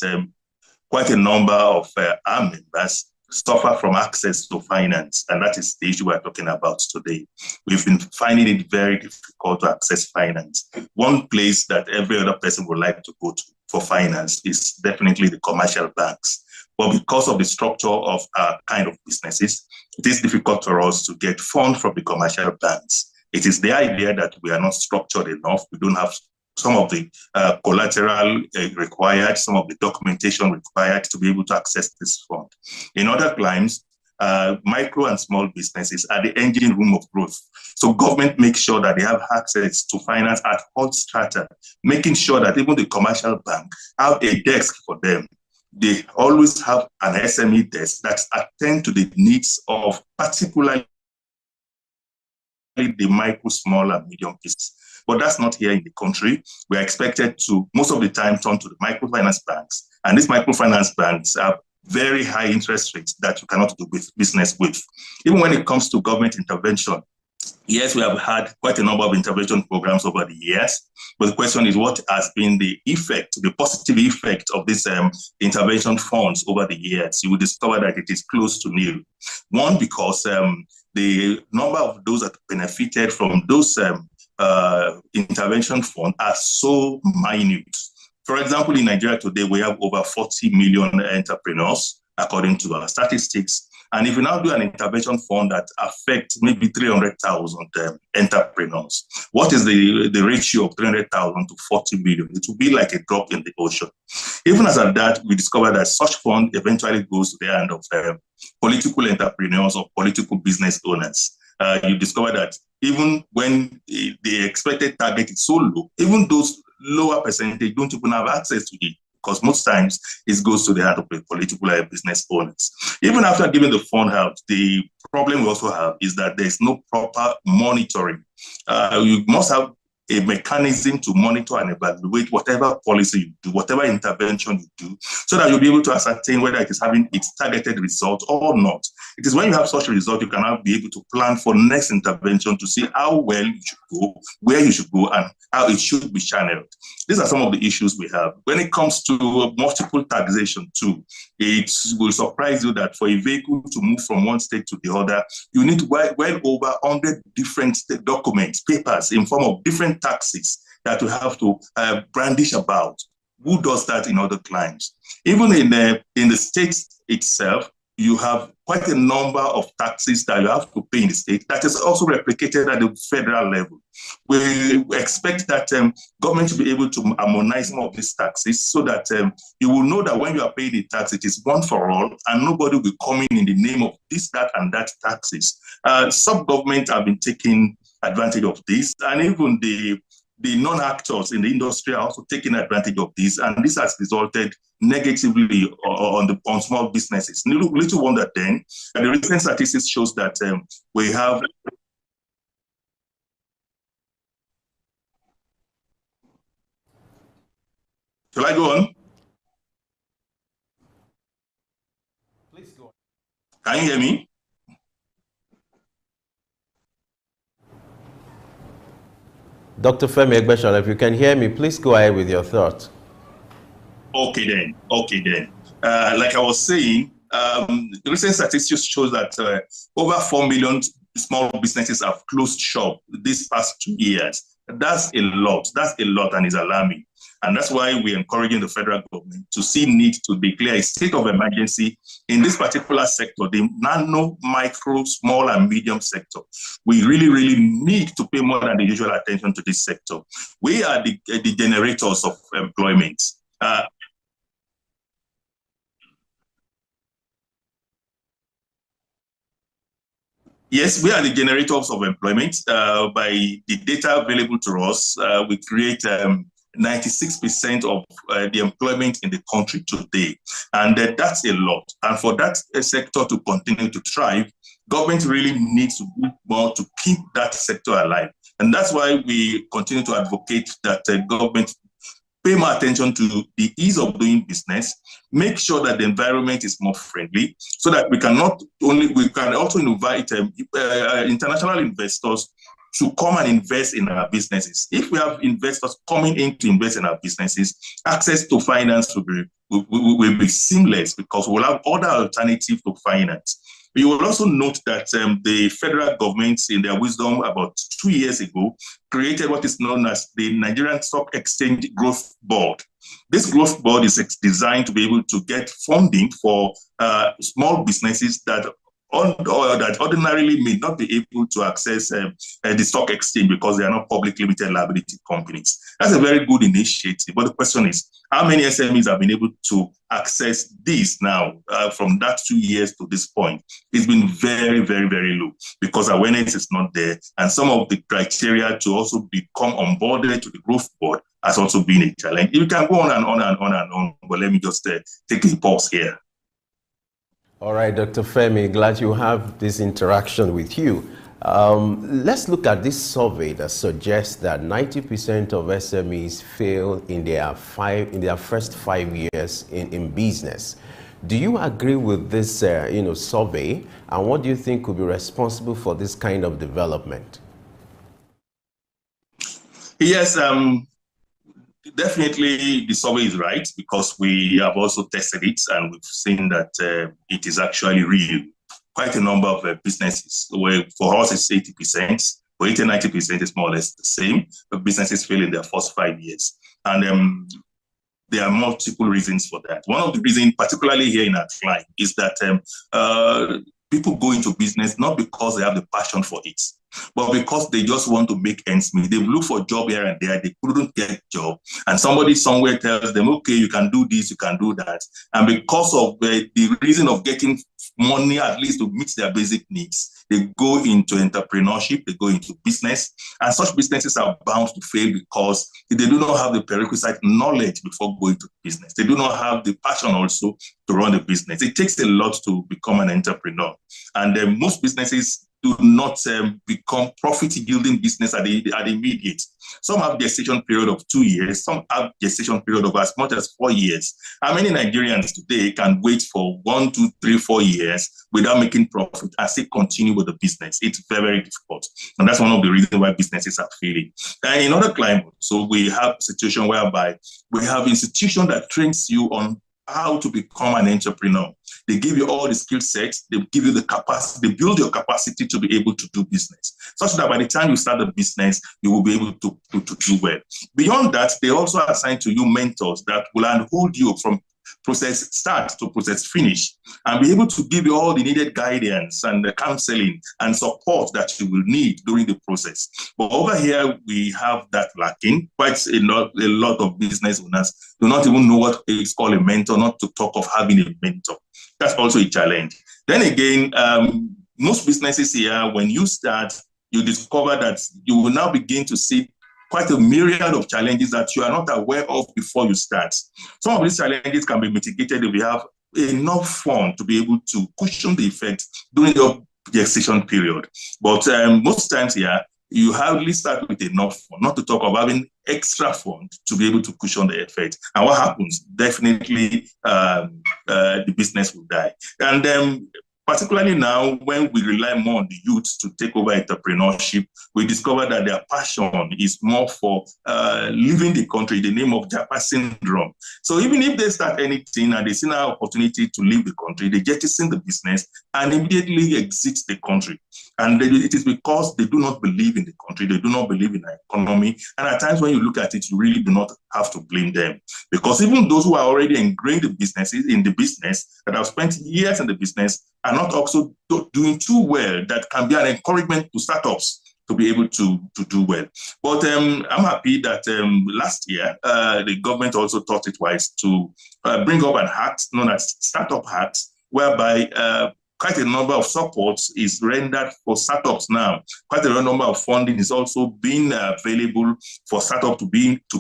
quite a number of our members suffer from access to finance, and that is the issue we're talking about today. We've been finding it very difficult to access finance. One place that every other person would like to go to for finance is definitely the commercial banks. But because of the structure of our kind of businesses, it is difficult for us to get funds from the commercial banks. It is the idea that we are not structured enough. We don't have some of the collateral required, some of the documentation required to be able to access this fund. In other climes, micro and small businesses are the engine room of growth. So government makes sure that they have access to finance at all strata, making sure that even the commercial bank have a desk for them. They always have an SME desk that attend to the needs of particularly the micro, small, and medium business. But that's not here in the country. We are expected to, most of the time, turn to the microfinance banks. And these microfinance banks have very high interest rates that you cannot do business with. Even when it comes to government intervention, yes, we have had quite a number of intervention programs over the years. But the question is, what has been the effect, the positive effect of these intervention funds over the years? You will discover that it is close to nil. One, because the number of those that benefited from those intervention funds are so minute. For example, in Nigeria today, we have over 40 million entrepreneurs, according to our statistics. And if you now do an intervention fund that affects maybe 300,000 entrepreneurs, what is the ratio of 300,000 to 40 million? It will be like a drop in the ocean. Even as at that, we discovered that such fund eventually goes to the hand of political entrepreneurs or political business owners. You discover that even when the expected target is so low, even those lower percentage don't even have access to it, because most times it goes to the hand of the political business owners. Even after giving the fund out, the problem we also have is that there's no proper monitoring. You must have a mechanism to monitor and evaluate whatever policy you do, whatever intervention you do, so that you'll be able to ascertain whether it is having its targeted result or not. It is when you have such a result, you can now be able to plan for next intervention to see how well you should go, where you should go, and how it should be channeled. These are some of the issues we have. When it comes to multiple taxation too, it will surprise you that for a vehicle to move from one state to the other, you need well over 100 different documents, papers in form of different taxes that you have to brandish about. Who does that in other climes? Even in the state itself, you have quite a number of taxes that you have to pay in the state that is also replicated at the federal level. We expect that government to be able to harmonize some of these taxes so that you will know that when you are paying the tax, it is one for all, and nobody will come in the name of this, that, and that taxes. Some government have been taking advantage of this, and even the non-actors in the industry are also taking advantage of this, and this has resulted negatively on small businesses. Little wonder then, and the recent statistics shows that we have. Shall I go on? Please go on. Can you hear me? Dr. Femi Egbeshola, if you can hear me, please go ahead with your thoughts. Okay then. Like I was saying, the recent statistics shows that over 4 million small businesses have closed shop these past 2 years. That's a lot, and is alarming. And that's why we're encouraging the federal government to see need to declare a state of emergency in this particular sector, the nano, micro, small, and medium sector. We really, really need to pay more than the usual attention to this sector. We are the generators of employment. Yes, we are the generators of employment. By the data available to us, we create 96% of the employment in the country today. And that's a lot. And for that sector to continue to thrive, government really needs to do more to keep that sector alive. And that's why we continue to advocate that government pay more attention to the ease of doing business, make sure that the environment is more friendly, so that we can also invite international investors to come and invest in our businesses. If we have investors coming in to invest in our businesses, access to finance will be seamless, because we'll have other alternatives to finance. We will also note that the federal government, in their wisdom about 2 years ago, created what is known as the Nigerian Stock Exchange Growth Board. This growth board is designed to be able to get funding for small businesses that ordinarily may not be able to access the stock exchange because they are not public limited liability companies. That's a very good initiative. But the question is, how many SMEs have been able to access this now from that 2 years to this point? It's been very, very, very low because awareness is not there. And some of the criteria to also become onboarded to the growth board has also been a challenge. You can go on and on and on and on, but let me just take a pause here. All right, Dr. Femi, glad you have this interaction with you. Let's look at this survey that suggests that 90% of SMEs fail in their first 5 years in business. Do you agree with this survey, and what do you think could be responsible for this kind of development? Yes, definitely the survey is right, because we have also tested it and we've seen that it is actually real. Quite a number of businesses, where for us it's 80%, for 80-90% is more or less the same, but businesses fail in their first 5 years. And There are multiple reasons for that. One of the reasons, particularly here in our client, is that people go into business not because they have the passion for it, but because they just want to make ends meet. They look for a job here and there, they couldn't get a job, and somebody somewhere tells them, okay, you can do this, you can do that. And because of the reason of getting money, at least to meet their basic needs, they go into entrepreneurship, they go into business, and such businesses are bound to fail because they do not have the prerequisite knowledge before going to business. They do not have the passion also to run a business. It takes a lot to become an entrepreneur. And most businesses do not become profit-yielding business at the immediate. Some have gestation period of 2 years. Some have gestation period of as much as 4 years. How many Nigerians today can wait for 1, 2, 3, 4 years without making profit and still continue with the business? It's very, very difficult. And that's one of the reasons why businesses are failing. And in other climates, so we have a situation whereby we have institutions that trains you on how to become an entrepreneur. They give you all the skill sets, they give you the capacity, they build your capacity to be able to do business, such that by the time you start the business, you will be able to do well. Beyond that, they also assign to you mentors that will hold you from process start to process finish, and be able to give you all the needed guidance and the counseling and support that you will need during the process. But over here, we have that lacking. Quite a lot of business owners do not even know what is called a mentor, not to talk of having a mentor. That's also a challenge. Then again, most businesses here, when you start, you discover that you will now begin to see quite a myriad of challenges that you are not aware of before you start. Some of these challenges can be mitigated if you have enough fund to be able to cushion the effect during your gestation period. But most times here, you hardly start with enough fund, not to talk of having extra fund to be able to cushion the effect. And what happens? Definitely the business will die. And particularly now, when we rely more on the youth to take over entrepreneurship, we discover that their passion is more for leaving the country, the name of Japa syndrome. So even if they start anything and they see an opportunity to leave the country, they jettison the business and immediately exit the country. And it is because they do not believe in the country, they do not believe in the economy. And at times when you look at it, you really do not have to blame them. Because even those who are already ingrained in the business, that have spent years in the business, are not also doing too well. That can be an encouragement to startups to be able to do well. But I'm happy that last year, the government also thought it wise to bring up an act known as Startup Act, whereby quite a number of supports is rendered for startups now. Quite a number of funding is also being available for startups to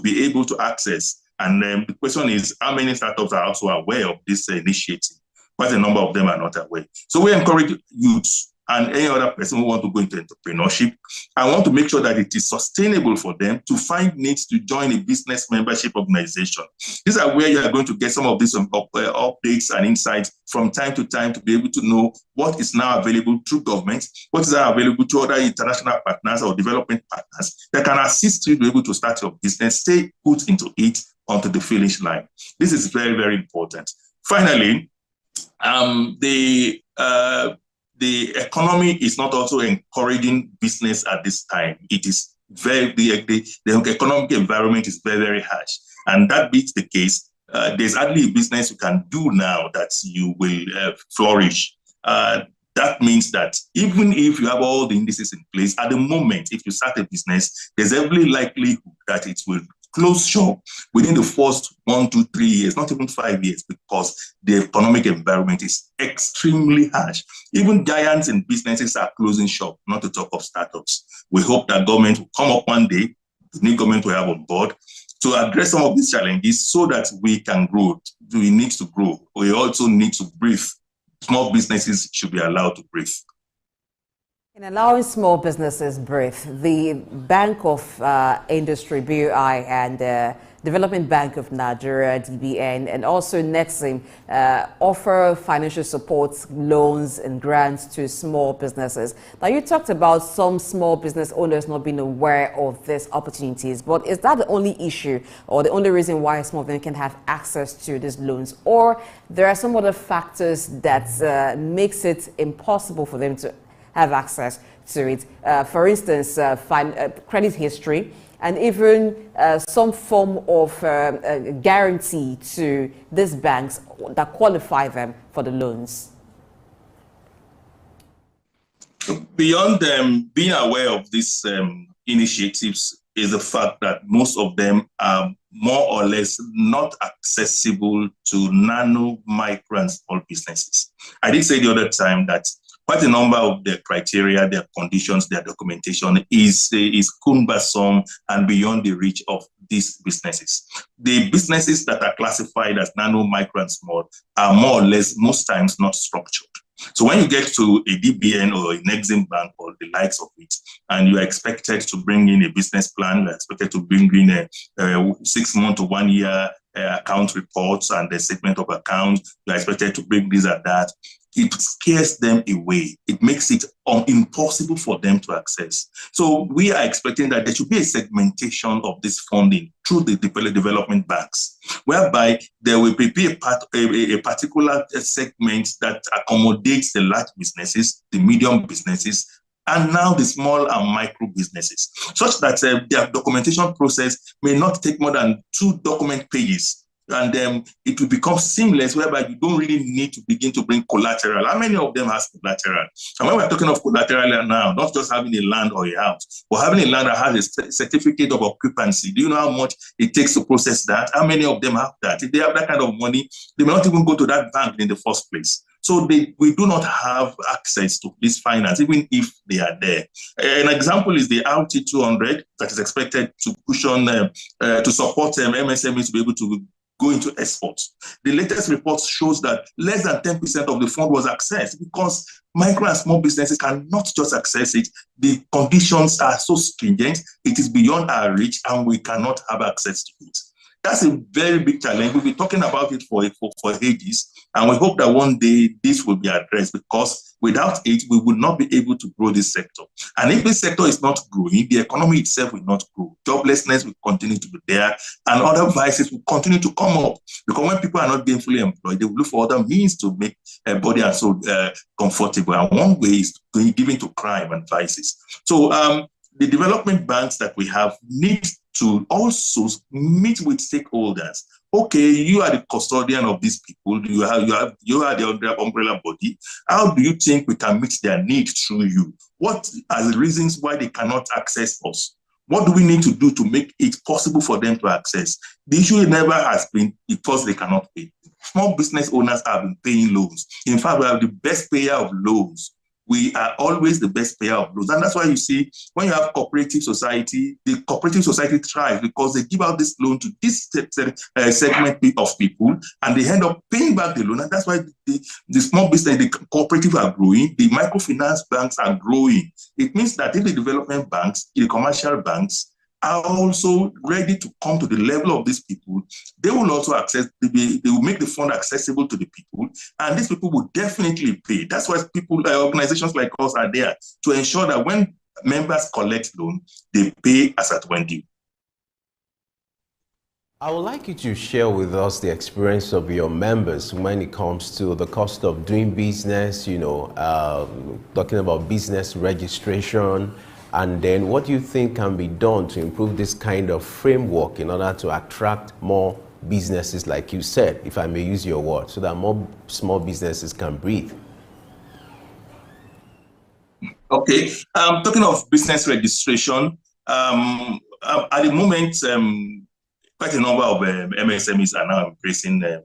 be able to access. And the question is, how many startups are also aware of this initiative? Quite a number of them are not aware. So we encourage youths and any other person who want to go into entrepreneurship, I want to make sure that it is sustainable for them to find needs to join a business membership organization. These are where you are going to get some of these updates and insights from time to time to be able to know what is now available through government, what is now available to other international partners or development partners that can assist you to be able to start your business, stay put into it onto the finish line. This is very, very important. Finally, the economy is not also encouraging business at this time. It is the economic environment is very, very harsh. And that being the case, there's hardly a business you can do now that you will flourish. That means that even if you have all the indices in place, at the moment, if you start a business, there's every likelihood that it will close shop within the first 1 to 3 years, not even 5 years, because the economic environment is extremely harsh. Even giants in businesses are closing shop, not to talk of startups. We hope that government will come up one day, the new government will have on board, to address some of these challenges so that we can grow. We need to grow. We also need to breathe. Small businesses should be allowed to breathe. In allowing small businesses breathe, the Bank of Industry, BOI, and Development Bank of Nigeria, DBN, and also NETSIM offer financial support, loans and grants to small businesses. Now, you talked about some small business owners not being aware of these opportunities, but is that the only issue or the only reason why some of them can have access to these loans? Or there are some other factors that makes it impossible for them to have access to it. For instance, credit history, and even some form of guarantee to these banks that qualify them for the loans? Beyond being aware of these initiatives is the fact that most of them are more or less not accessible to nano, micro, and small businesses. I did say the other time that quite a number of their criteria, their conditions, their documentation is cumbersome and beyond the reach of these businesses. The businesses that are classified as nano, micro, and small are more or less most times not structured. So when you get to a DBN or an Exim Bank or the likes of it, and you are expected to bring in a business plan, you are expected to bring in a 6 month to 1 year account reports and the statement of account, you are expected to bring this and that, it scares them away. It makes it impossible for them to access. So we are expecting that there should be a segmentation of this funding through the development banks, whereby there will be a particular segment that accommodates the large businesses, the medium businesses, and now the small and micro businesses, such that their documentation process may not take more than 2 document pages. And it will become seamless, whereby you don't really need to begin to bring collateral. How many of them has collateral? And when we're talking of collateral now, not just having a land or a house, but having a land that has a certificate of occupancy. Do you know how much it takes to process that? How many of them have that? If they have that kind of money, they may not even go to that bank in the first place. So we do not have access to this finance, even if they are there. An example is the RT200 that is expected to push on to support MSMEs to be able to go into exports. The latest report shows that less than 10% of the fund was accessed because micro and small businesses cannot just access it. The conditions are so stringent, it is beyond our reach, and we cannot have access to it. That's a very big challenge. We've been talking about it for ages, and we hope that one day this will be addressed, because without it, we will not be able to grow this sector. And if this sector is not growing, the economy itself will not grow. Joblessness will continue to be there, and other vices will continue to come up. Because when people are not gainfully employed, they will look for other means to make body and soul comfortable. And one way is giving to crime and vices. So the development banks that we have need to also meet with stakeholders. Okay, you are the custodian of these people. You are the umbrella body. How do you think we can meet their needs through you? What are the reasons why they cannot access us? What do we need to do to make it possible for them to access? The issue never has been because they cannot pay. Small business owners have been paying loans. In fact, we are the best payer of loans. We are always the best payer of loans. And that's why you see, when you have cooperative society, the cooperative society thrives because they give out this loan to this segment of people, and they end up paying back the loan. And that's why the small business, the cooperative are growing, the microfinance banks are growing. It means that if the development banks, the commercial banks, are also ready to come to the level of these people, they will also they will make the fund accessible to the people, and these people will definitely pay. That's why organizations like us are there, to ensure that when members collect loan, they pay as at when due. I would like you to share with us the experience of your members when it comes to the cost of doing business, talking about business registration, and then what do you think can be done to improve this kind of framework in order to attract more businesses, like you said, if I may use your word, so that more small businesses can breathe? Okay, talking of business registration, at the moment, quite a number of MSMEs are now embracing the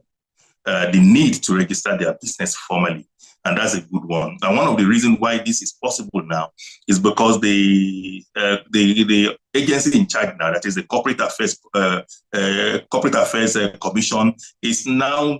need to register their business formally. And that's a good one. And one of the reasons why this is possible now is because the agency in charge now, that is the Corporate Affairs Commission, is now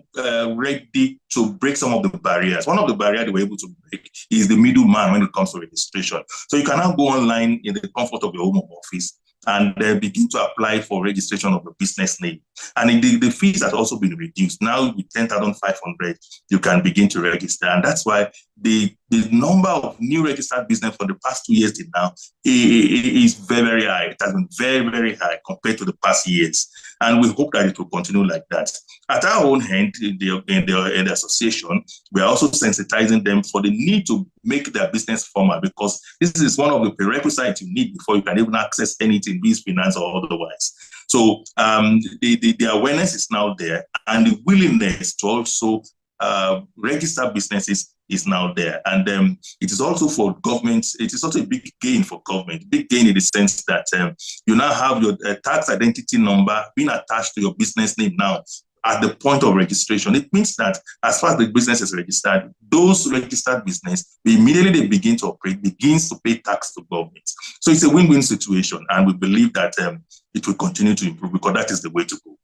ready to break some of the barriers. One of the barriers they were able to break is the middleman when it comes to registration. So you can now go online in the comfort of your home office and begin to apply for registration of a business name. And the fees has also been reduced. Now with 10,500, you can begin to register. And that's why the number of new registered business for the past 2 years till now is very, very high. It has been very, very high compared to the past years. And we hope that it will continue like that. At our own hand, in the association, we are also sensitizing them for the need to make their business formal, because this is one of the prerequisites you need before you can even access anything, be it finance or otherwise. So the awareness is now there, and the willingness to also register businesses is now there. And it is also for government, it is also a big gain for government, big gain in the sense that you now have your tax identity number being attached to your business name now at the point of registration. It means that as far as the business is registered, those registered business, immediately they begin to operate, begins to pay tax to government. So it's a win-win situation, and we believe that it will continue to improve, because that is the way to go.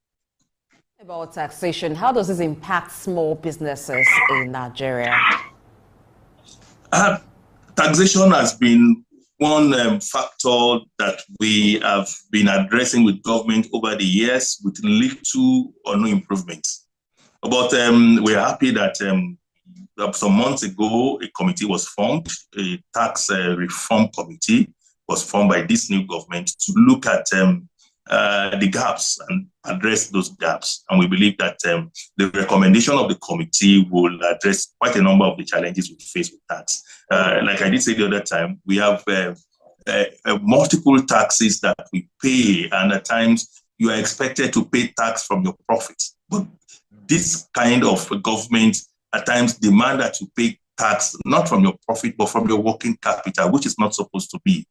About taxation, how does this impact small businesses in Nigeria? Taxation has been one factor that we have been addressing with government over the years with little or no improvements. But we're happy that some months ago, a committee was formed, a tax reform committee was formed by this new government to look at the gaps and address those gaps. And we believe that the recommendation of the committee will address quite a number of the challenges we face with tax. Like I did say the other time, we have multiple taxes that we pay, and at times you are expected to pay tax from your profits. But this kind of government at times demand that you pay tax not from your profit, but from your working capital, which is not supposed to be.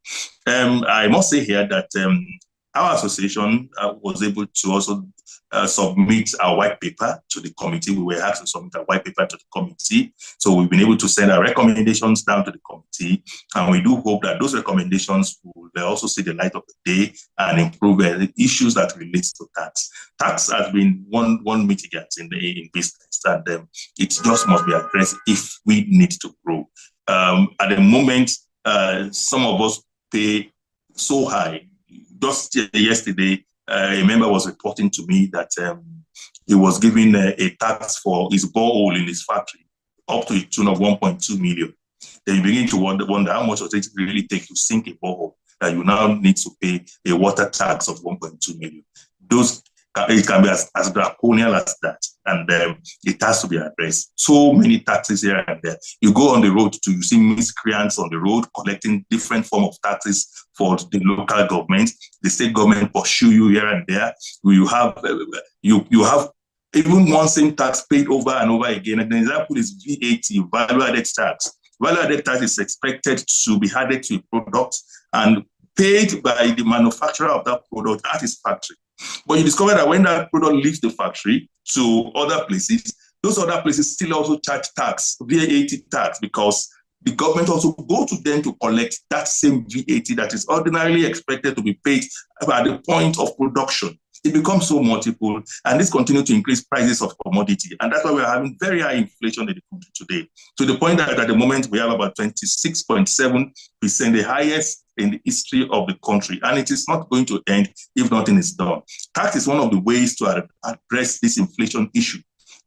I must say here that our association was able to also submit our white paper to the committee. We were asked to submit our white paper to the committee. So we've been able to send our recommendations down to the committee. And we do hope that those recommendations will also see the light of the day and improve the issues that relate to tax. Tax has been one mitigant in business, and it just must be addressed if we need to grow. At the moment, some of us pay so high. Just yesterday, a member was reporting to me that he was given a tax for his borehole in his factory up to a tune of 1.2 million. Then you begin to wonder how much does it really take to sink a borehole that you now need to pay a water tax of 1.2 million. It can be as draconian as that, and it has to be addressed. So many taxes here and there. You go on the road you see miscreants on the road collecting different form of taxes for the local government. The state government pursue you here and there. You have even one same tax paid over and over again. And the example is VAT, value-added tax. Value-added tax is expected to be added to a product and paid by the manufacturer of that product at his factory. But you discover that when that product leaves the factory to other places, those other places still also charge tax, VAT tax, because the government also go to them to collect that same VAT that is ordinarily expected to be paid at the point of production. It becomes so multiple, and this continues to increase prices of commodity. And that's why we're having very high inflation in the country today, to the point that at the moment we have about 26.7%, the highest in the history of the country. And it is not going to end if nothing is done. Tax is one of the ways to address this inflation issue,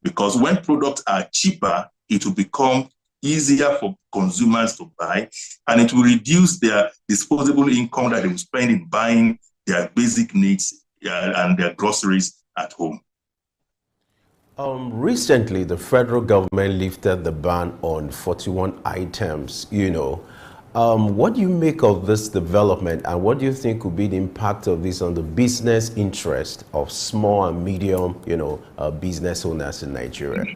because when products are cheaper, it will become easier for consumers to buy, and it will reduce their disposable income that they will spend in buying their basic needs and their groceries at home. Recently, the federal government lifted the ban on 41 items, What do you make of this development, and what do you think could be the impact of this on the business interest of small and medium, business owners in Nigeria?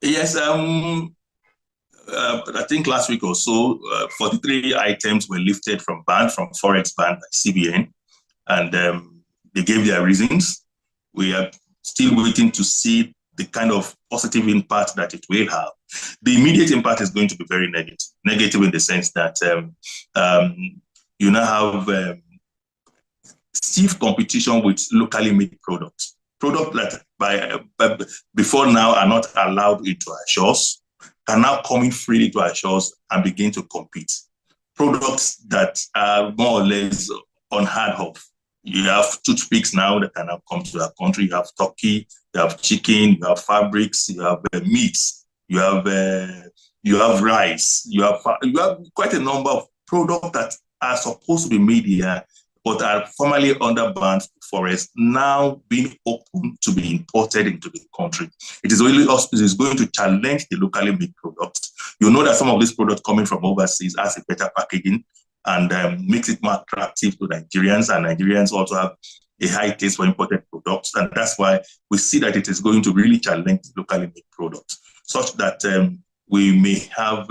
Yes, I think last week or so, 43 items were lifted from Forex ban by CBN, and they gave their reasons. We are still waiting to see the kind of positive impact that it will have. The immediate impact is going to be very negative. Negative in the sense that you now have stiff competition with locally made products. Products that before now are not allowed into our shores can now come in freely to our shores and begin to compete. Products that are more or less unheard of You have toothpicks now that can now come to our country. You have turkey, you have chicken, you have fabrics, you have meats, you have rice, you have quite a number of products that are supposed to be made here, but are formerly under ban forest, now being open to be imported into the country. It is going to challenge the locally made products. You know that some of these products coming from overseas has a better packaging and makes it more attractive to Nigerians, and Nigerians also have a high taste for imported products, and that's why we see that it is going to really challenge locally made products, such that we may have